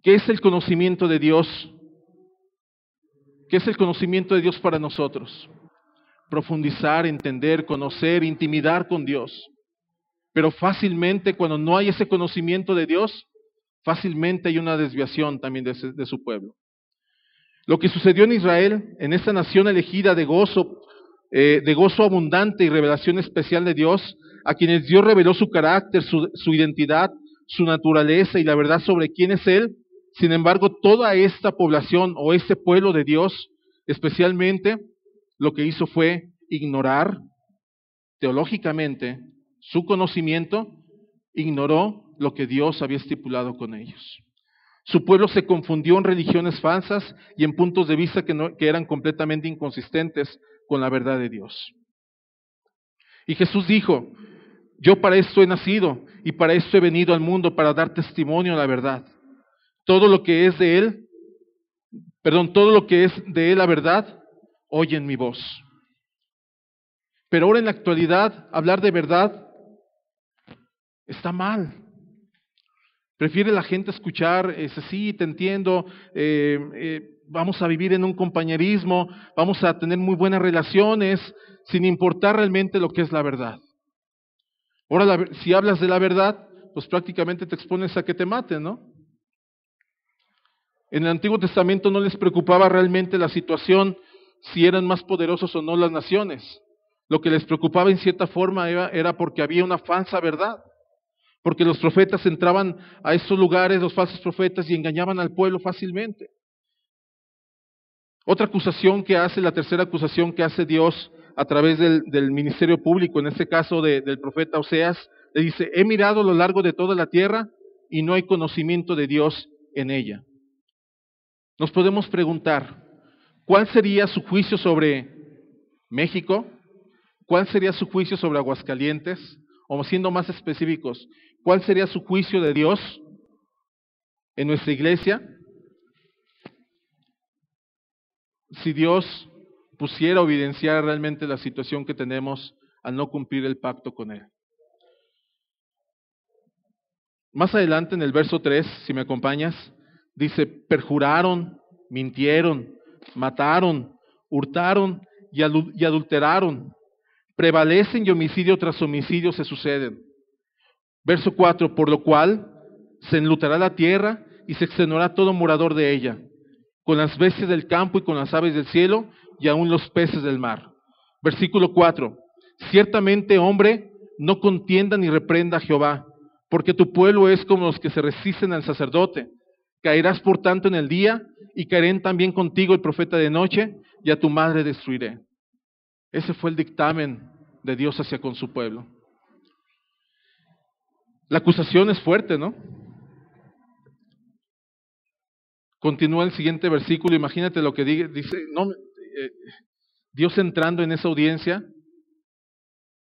¿Qué es el conocimiento de Dios? ¿Qué es el conocimiento de Dios para nosotros? Profundizar, entender, conocer, intimidar con Dios. Pero fácilmente cuando no hay ese conocimiento de Dios, Fácilmente hay una desviación también de su pueblo. Lo que sucedió en Israel, en esta nación elegida de gozo abundante y revelación especial de Dios, a quienes Dios reveló su carácter, su identidad, su naturaleza y la verdad sobre quién es Él. Sin embargo, toda esta población o este pueblo de Dios, especialmente, lo que hizo fue ignorar teológicamente su conocimiento, ignoró lo que Dios había estipulado con ellos. Su pueblo se confundió en religiones falsas y en puntos de vista que eran completamente inconsistentes con la verdad de Dios. Y Jesús dijo: yo para esto he nacido y para esto he venido al mundo, para dar testimonio a la verdad. Todo lo que es de Él la verdad, oyen mi voz. Pero ahora en la actualidad, hablar de verdad está mal. Prefiere la gente escuchar, sí, te entiendo, vamos a vivir en un compañerismo, vamos a tener muy buenas relaciones, sin importar realmente lo que es la verdad. Ahora, si hablas de la verdad, pues prácticamente te expones a que te maten, ¿no? En el Antiguo Testamento no les preocupaba realmente la situación, si eran más poderosos o no las naciones. Lo que les preocupaba en cierta forma era porque había una falsa verdad. Porque los profetas entraban a esos lugares, los falsos profetas, y engañaban al pueblo fácilmente. Otra acusación que hace, la tercera acusación que hace Dios a través del ministerio público, en este caso del profeta Oseas, le dice: he mirado a lo largo de toda la tierra y no hay conocimiento de Dios en ella. Nos podemos preguntar, ¿cuál sería su juicio sobre México? ¿Cuál sería su juicio sobre Aguascalientes? O siendo más específicos, ¿cuál sería su juicio de Dios en nuestra iglesia si Dios pusiera a evidenciar realmente la situación que tenemos al no cumplir el pacto con Él? Más adelante en el verso 3, si me acompañas, dice: perjuraron, mintieron, mataron, hurtaron y adulteraron. Prevalecen y homicidio tras homicidio se suceden. Verso 4, por lo cual se enlutará la tierra y se extenuará todo morador de ella, con las bestias del campo y con las aves del cielo y aún los peces del mar. Versículo 4, ciertamente, hombre, no contienda ni reprenda a Jehová, porque tu pueblo es como los que se resisten al sacerdote. Caerás por tanto en el día, y caerán también contigo el profeta de noche, y a tu madre destruiré. Ese fue el dictamen de Dios hacia con su pueblo. La acusación es fuerte, ¿no? Continúa el siguiente versículo, imagínate lo que dice, Dios entrando en esa audiencia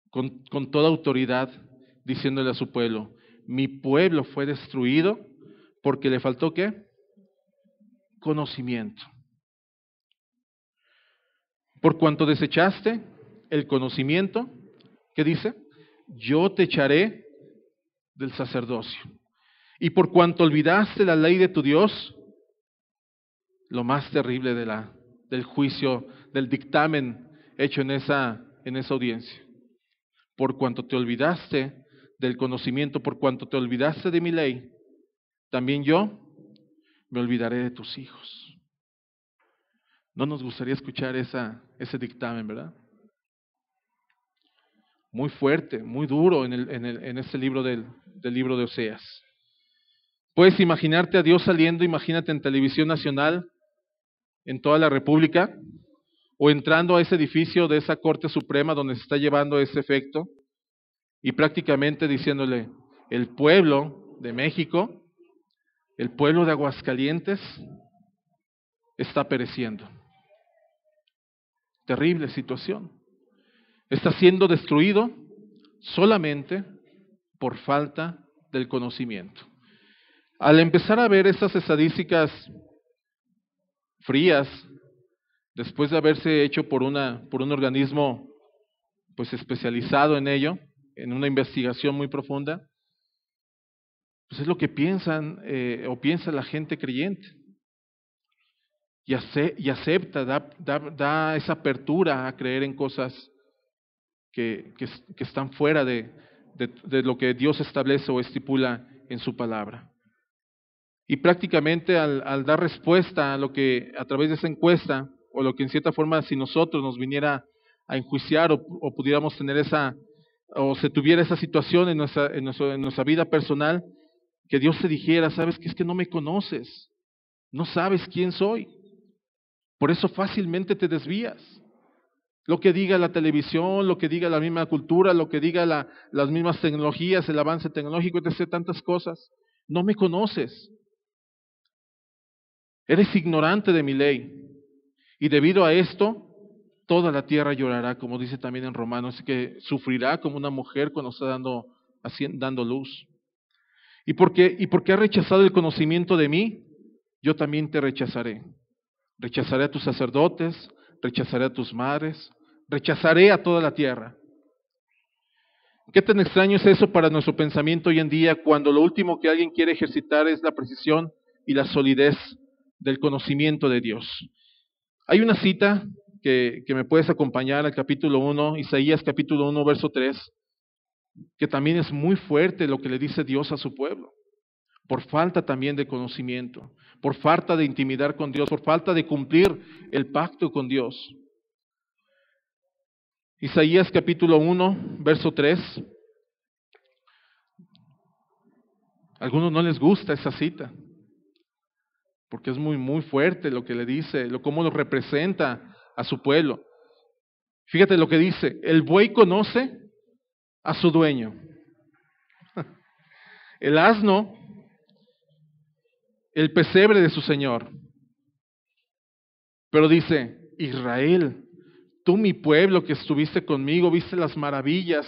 con toda autoridad, diciéndole a su pueblo: mi pueblo fue destruido porque le faltó ¿qué? Conocimiento. Por cuanto desechaste el conocimiento, ¿qué dice? Yo te echaré del sacerdocio. Y por cuanto olvidaste la ley de tu Dios, lo más terrible del juicio, del dictamen hecho en esa audiencia. Por cuanto te olvidaste del conocimiento, por cuanto te olvidaste de mi ley, también yo me olvidaré de tus hijos. No nos gustaría escuchar ese dictamen, ¿verdad? Muy fuerte, muy duro en este libro del libro de Oseas. Puedes imaginarte a Dios saliendo, imagínate en televisión nacional, en toda la República, o entrando a ese edificio de esa Corte Suprema donde se está llevando ese efecto, y prácticamente diciéndole: el pueblo de México, el pueblo de Aguascalientes, está pereciendo. Terrible situación. Está siendo destruido solamente por falta del conocimiento. Al empezar a ver esas estadísticas frías, después de haberse hecho por un organismo pues especializado en ello, en una investigación muy profunda, pues es lo que piensan o piensa la gente creyente. Y acepta, da esa apertura a creer en cosas que están fuera de lo que Dios establece o estipula en su palabra. Y prácticamente al dar respuesta a lo que a través de esa encuesta, o lo que en cierta forma si nosotros nos viniera a enjuiciar o pudiéramos tener o se tuviera esa situación en nuestra vida personal, que Dios te dijera, sabes que es que no me conoces, no sabes quién soy, por eso fácilmente te desvías. Lo que diga la televisión, lo que diga la misma cultura, lo que diga las mismas tecnologías, el avance tecnológico, etc., tantas cosas, no me conoces. Eres ignorante de mi ley. Y debido a esto, toda la tierra llorará, como dice también en Romanos, que sufrirá como una mujer cuando está dando luz. Y porque has rechazado el conocimiento de mí, yo también te rechazaré. Rechazaré a tus sacerdotes, rechazaré a tus madres, rechazaré a toda la tierra. ¿Qué tan extraño es eso para nuestro pensamiento hoy en día, cuando lo último que alguien quiere ejercitar es la precisión y la solidez del conocimiento de Dios? Hay una cita que me puedes acompañar al capítulo 1, Isaías capítulo 1, verso 3, que también es muy fuerte lo que le dice Dios a su pueblo, por falta también de conocimiento, por falta de intimidar con Dios, por falta de cumplir el pacto con Dios. Isaías capítulo 1, verso 3. A algunos no les gusta esa cita, porque es muy, muy fuerte lo que le dice, cómo lo representa a su pueblo. Fíjate lo que dice: el buey conoce a su dueño, el asno, el pesebre de su señor. Pero dice: Israel, tú mi pueblo que estuviste conmigo, viste las maravillas,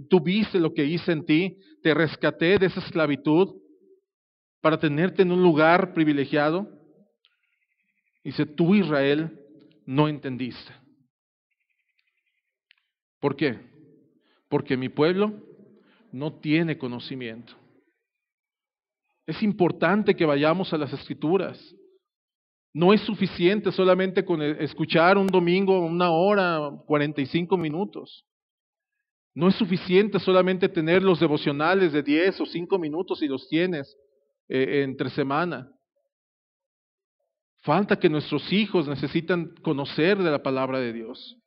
tú viste lo que hice en ti, te rescaté de esa esclavitud para tenerte en un lugar privilegiado. Dice: tú, Israel, no entendiste. ¿Por qué? Porque mi pueblo no tiene conocimiento. Es importante que vayamos a las Escrituras. No es suficiente solamente con escuchar un domingo 1 hora, 45 minutos. No es suficiente solamente tener los devocionales de 10 o 5 minutos si los tienes entre semana. Falta que nuestros hijos necesitan conocer de la palabra de Dios.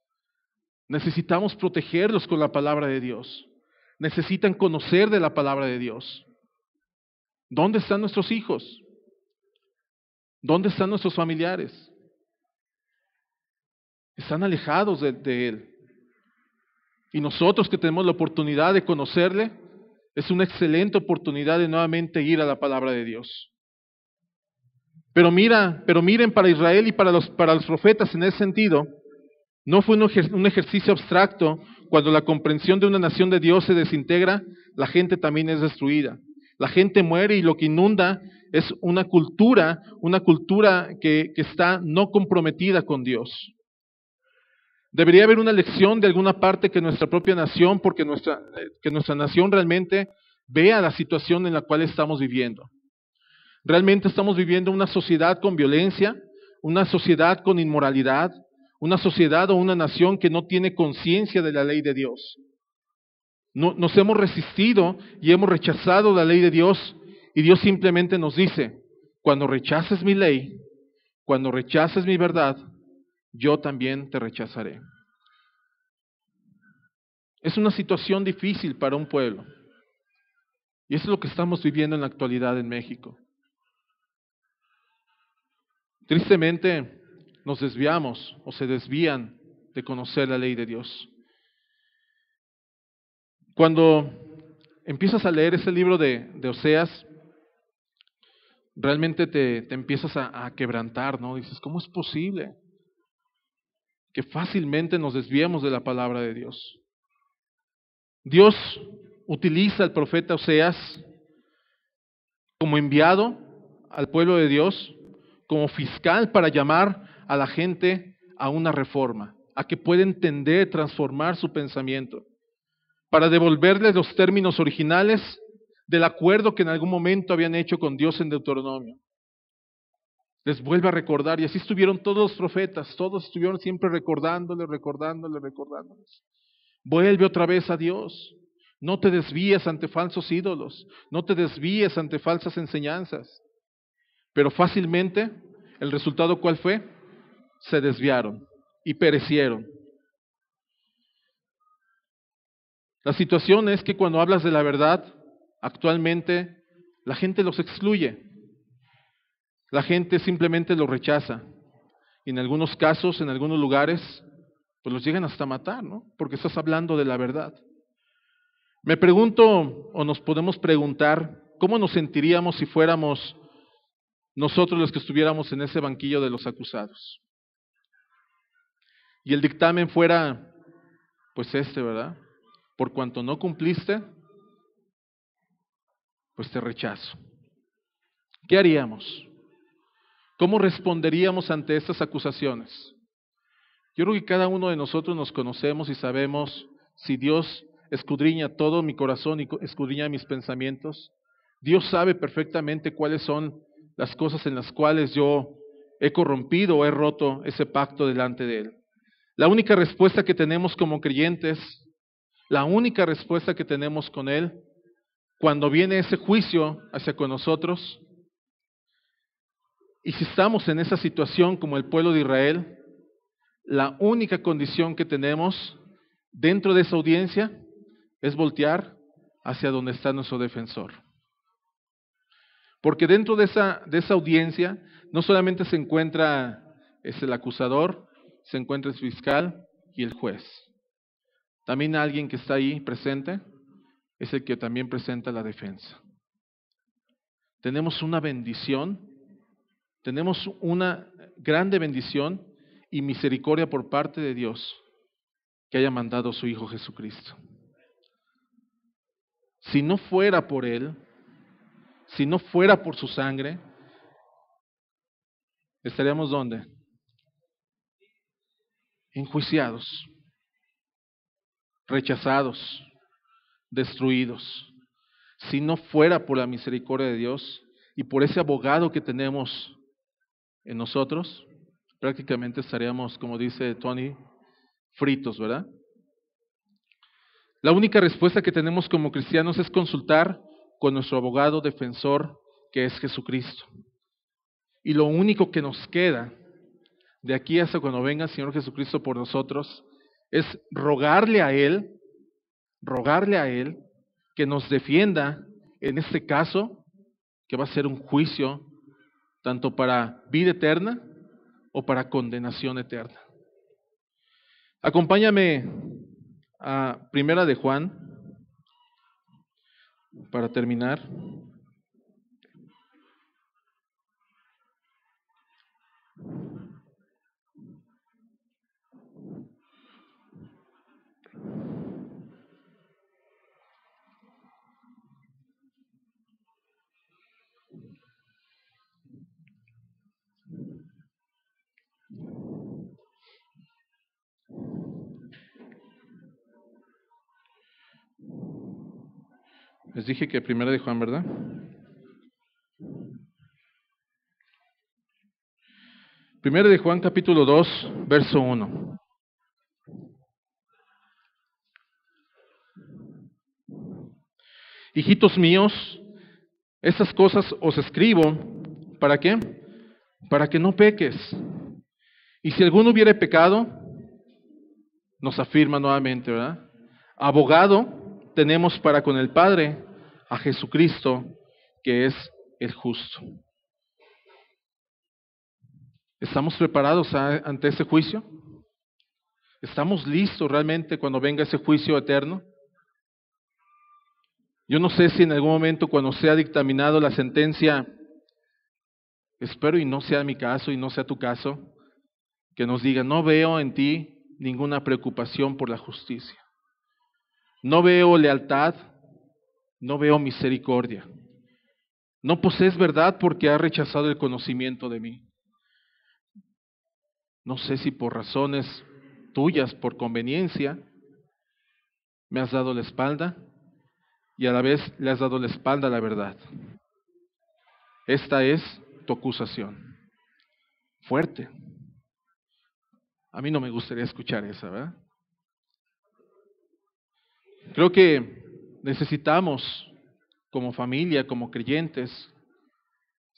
Necesitamos protegerlos con la palabra de Dios. Necesitan conocer de la palabra de Dios. ¿Dónde están nuestros hijos? ¿Dónde están nuestros familiares? Están alejados de Él. Y nosotros que tenemos la oportunidad de conocerle, es una excelente oportunidad de nuevamente ir a la palabra de Dios. Pero miren, para Israel y para los profetas en ese sentido, no fue un ejercicio abstracto. Cuando la comprensión de una nación de Dios se desintegra, la gente también es destruida. La gente muere y lo que inunda es una cultura que está no comprometida con Dios. Debería haber una lección de alguna parte que nuestra propia nación, que nuestra nación realmente vea la situación en la cual estamos viviendo. Realmente estamos viviendo una sociedad con violencia, una sociedad con inmoralidad, una sociedad o una nación que no tiene conciencia de la ley de Dios. Nos hemos resistido y hemos rechazado la ley de Dios, y Dios simplemente nos dice: cuando rechaces mi ley, cuando rechaces mi verdad, yo también te rechazaré. Es una situación difícil para un pueblo. Y eso es lo que estamos viviendo en la actualidad en México. Tristemente, nos desviamos o se desvían de conocer la ley de Dios. Cuando empiezas a leer ese libro de Oseas, realmente te empiezas a quebrantar, ¿no? Dices: ¿cómo es posible que fácilmente nos desviemos de la palabra de Dios? Dios utiliza al profeta Oseas como enviado al pueblo de Dios, como fiscal para llamar a la gente a una reforma, a que pueda entender, transformar su pensamiento, para devolverles los términos originales del acuerdo que en algún momento habían hecho con Dios en Deuteronomio. Les vuelve a recordar, y así estuvieron todos los profetas, todos estuvieron siempre recordándoles. Vuelve otra vez a Dios. No te desvíes ante falsos ídolos, no te desvíes ante falsas enseñanzas. Pero fácilmente, ¿el resultado cuál fue? Se desviaron y perecieron. La situación es que cuando hablas de la verdad, actualmente la gente los excluye. La gente simplemente los rechaza. Y en algunos casos, en algunos lugares, pues los llegan hasta matar, ¿no? Porque estás hablando de la verdad. Me pregunto, o nos podemos preguntar, ¿cómo nos sentiríamos si fuéramos nosotros los que estuviéramos en ese banquillo de los acusados? Y el dictamen fuera, pues ¿verdad? Por cuanto no cumpliste, pues te rechazo. ¿Qué haríamos? ¿Cómo responderíamos ante estas acusaciones? Yo creo que cada uno de nosotros nos conocemos y sabemos si Dios escudriña todo mi corazón y escudriña mis pensamientos. Dios sabe perfectamente cuáles son las cosas en las cuales yo he corrompido o he roto ese pacto delante de Él. La única respuesta que tenemos como creyentes, la única respuesta que tenemos con Él, cuando viene ese juicio hacia con nosotros, y si estamos en esa situación como el pueblo de Israel, la única condición que tenemos dentro de esa audiencia es voltear hacia donde está nuestro defensor. Porque dentro de esa audiencia no solamente se encuentra el acusador, se encuentra el fiscal y el juez. También alguien que está ahí presente es el que también presenta la defensa. Tenemos una bendición, tenemos una grande bendición y misericordia por parte de Dios que haya mandado a su Hijo Jesucristo. Si no fuera por Él, si no fuera por su sangre, ¿estaríamos dónde? Enjuiciados, rechazados, destruidos. Si no fuera por la misericordia de Dios y por ese abogado que tenemos en nosotros, prácticamente estaríamos, como dice Tony, fritos, ¿verdad? La única respuesta que tenemos como cristianos es consultar con nuestro abogado defensor, que es Jesucristo. Y lo único que nos queda de aquí hasta cuando venga el Señor Jesucristo por nosotros es rogarle a Él que nos defienda en este caso, que va a ser un juicio tanto para vida eterna o para condenación eterna. Acompáñame a Primera de Juan para terminar. Les dije que Primera de Juan, ¿verdad? Primera de Juan capítulo 2, verso 1. Hijitos míos, estas cosas os escribo, ¿para qué? Para que no peques. Y si alguno hubiere pecado, nos afirma nuevamente, ¿verdad? Abogado tenemos para con el Padre a Jesucristo, que es el justo. ¿Estamos preparados ante ese juicio? ¿Estamos listos realmente cuando venga ese juicio eterno? Yo no sé si en algún momento cuando sea dictaminado la sentencia, espero y no sea mi caso y no sea tu caso, que nos diga, no veo en ti ninguna preocupación por la justicia. No veo lealtad, no veo misericordia. No posees verdad porque has rechazado el conocimiento de mí. No sé si por razones tuyas, por conveniencia, me has dado la espalda y a la vez le has dado la espalda a la verdad. Esta es tu acusación. Fuerte. A mí no me gustaría escuchar esa, ¿verdad? Creo que necesitamos, como familia, como creyentes,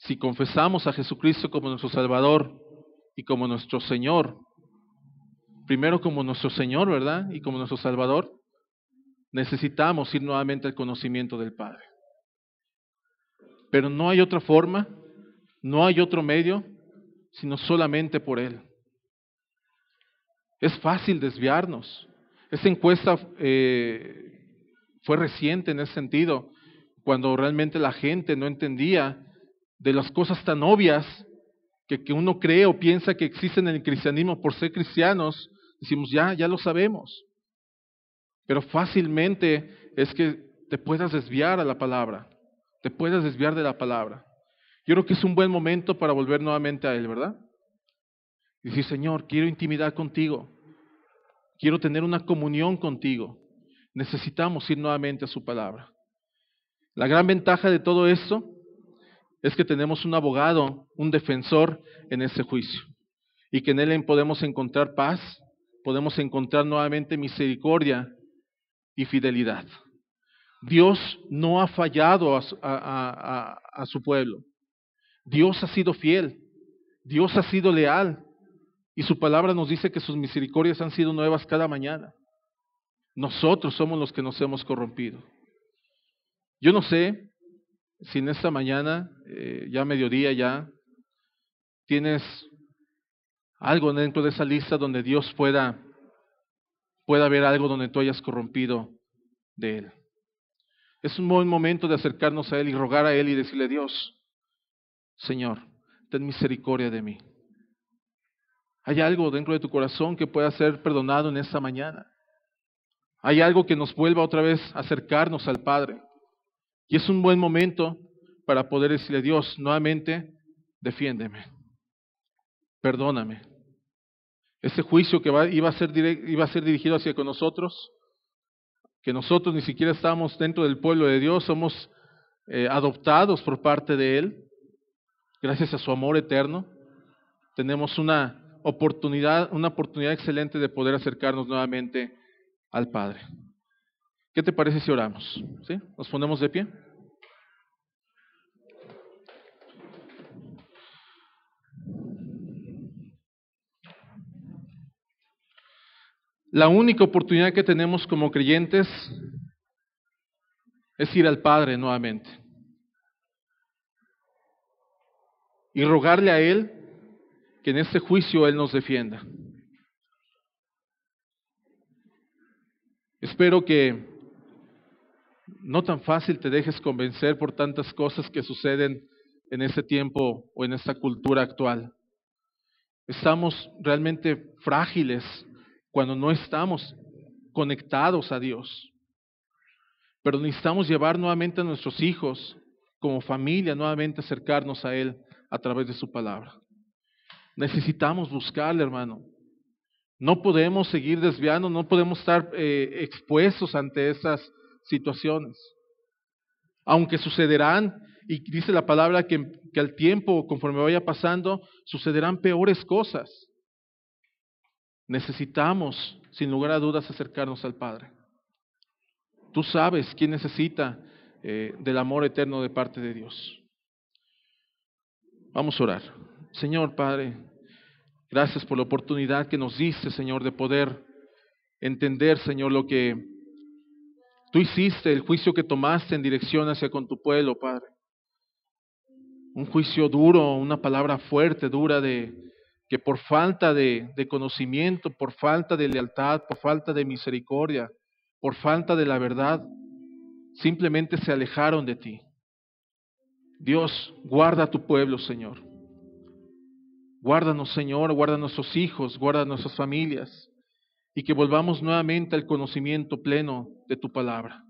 Si confesamos a Jesucristo como nuestro Salvador y como nuestro Señor, primero como nuestro Señor, ¿verdad? Y como nuestro Salvador, necesitamos ir nuevamente al conocimiento del Padre. Pero no hay otra forma, no hay otro medio, sino solamente por Él. Es fácil desviarnos. Esta encuesta fue reciente en ese sentido, cuando realmente la gente no entendía de las cosas tan obvias que uno cree o piensa que existen en el cristianismo por ser cristianos. Decimos, ya lo sabemos. Pero fácilmente es que te puedas desviar a la palabra, te puedas desviar de la palabra. Yo creo que es un buen momento para volver nuevamente a Él, ¿verdad? Y decir, Señor, quiero intimidad contigo, quiero tener una comunión contigo. Necesitamos ir nuevamente a su palabra. La gran ventaja de todo esto es que tenemos un abogado, un defensor en ese juicio, y que en Él podemos encontrar paz, podemos encontrar nuevamente misericordia y fidelidad. Dios no ha fallado a su pueblo. Dios ha sido fiel, Dios ha sido leal, y su palabra nos dice que sus misericordias han sido nuevas cada mañana. Nosotros somos los que nos hemos corrompido. Yo no sé si en esta mañana, ya mediodía ya, tienes algo dentro de esa lista donde Dios pueda ver algo donde tú hayas corrompido de Él. Es un buen momento de acercarnos a Él y rogar a Él y decirle, Dios, Señor, ten misericordia de mí. ¿Hay algo dentro de tu corazón que pueda ser perdonado en esta mañana? ¿Hay algo que nos vuelva otra vez a acercarnos al Padre? Y es un buen momento para poder decirle, Dios, nuevamente, defiéndeme, perdóname. Ese juicio que iba a ser dirigido hacia con nosotros, que nosotros ni siquiera estamos dentro del pueblo de Dios, somos adoptados por parte de Él, gracias a su amor eterno, tenemos una oportunidad excelente de poder acercarnos nuevamente al Padre. ¿Qué te parece si oramos? ¿Sí? ¿Nos ponemos de pie? La única oportunidad que tenemos como creyentes es ir al Padre nuevamente y rogarle a Él que en este juicio Él nos defienda. Espero que no tan fácil te dejes convencer por tantas cosas que suceden en este tiempo o en esta cultura actual. Estamos realmente frágiles cuando no estamos conectados a Dios. Pero necesitamos llevar nuevamente a nuestros hijos, como familia, nuevamente acercarnos a Él a través de su palabra. Necesitamos buscarle, hermano. No podemos seguir desviando, no podemos estar expuestos ante esas situaciones. Aunque sucederán, y dice la palabra que al tiempo, conforme vaya pasando, sucederán peores cosas. Necesitamos, sin lugar a dudas, acercarnos al Padre. Tú sabes quién necesita del amor eterno de parte de Dios. Vamos a orar. Señor Padre, gracias por la oportunidad que nos diste, Señor, de poder entender, Señor, lo que tú hiciste, el juicio que tomaste en dirección hacia con tu pueblo, Padre. Un juicio duro, una palabra fuerte, dura, que por falta de conocimiento, por falta de lealtad, por falta de misericordia, por falta de la verdad, simplemente se alejaron de ti. Dios, guarda a tu pueblo, Señor. Guárdanos, Señor, guarda a nuestros hijos, guarda a nuestras familias, y que volvamos nuevamente al conocimiento pleno de tu palabra.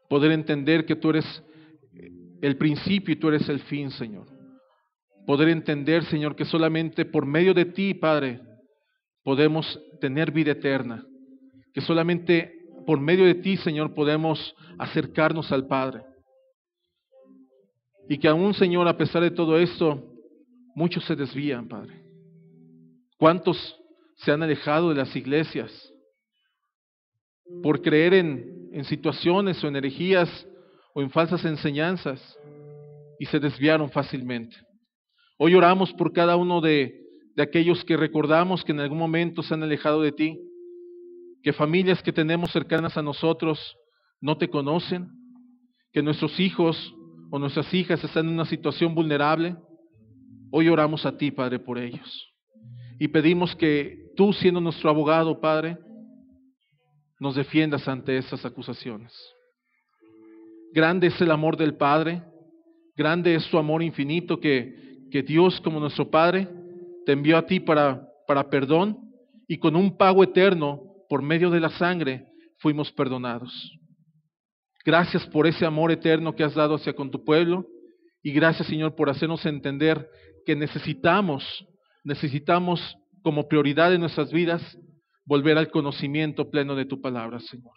Poder entender que tú eres el principio y tú eres el fin, Señor. Poder entender, Señor, que solamente por medio de ti, Padre, podemos tener vida eterna. Que solamente por medio de ti, Señor, podemos acercarnos al Padre. Y que aún, Señor, a pesar de todo esto, muchos se desvían, Padre. ¿Cuántos se han alejado de las iglesias por creer en situaciones o en herejías o en falsas enseñanzas? y se desviaron fácilmente. Hoy oramos por cada uno de aquellos que recordamos que en algún momento se han alejado de ti, que familias que tenemos cercanas a nosotros no te conocen, que nuestros hijos o nuestras hijas están en una situación vulnerable. Hoy oramos a ti, Padre, por ellos. Y pedimos que tú, siendo nuestro abogado, Padre, nos defiendas ante estas acusaciones. Grande es el amor del Padre, grande es su amor infinito que Dios, como nuestro Padre, te envió a ti para perdón, y con un pago eterno por medio de la sangre fuimos perdonados. Gracias por ese amor eterno que has dado hacia con tu pueblo, y gracias, Señor, por hacernos entender que necesitamos como prioridad en nuestras vidas volver al conocimiento pleno de tu palabra, Señor.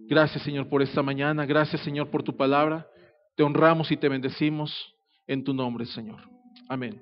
Gracias, Señor, por esta mañana. Gracias, Señor, por tu palabra. Te honramos y te bendecimos en tu nombre, Señor. Amén.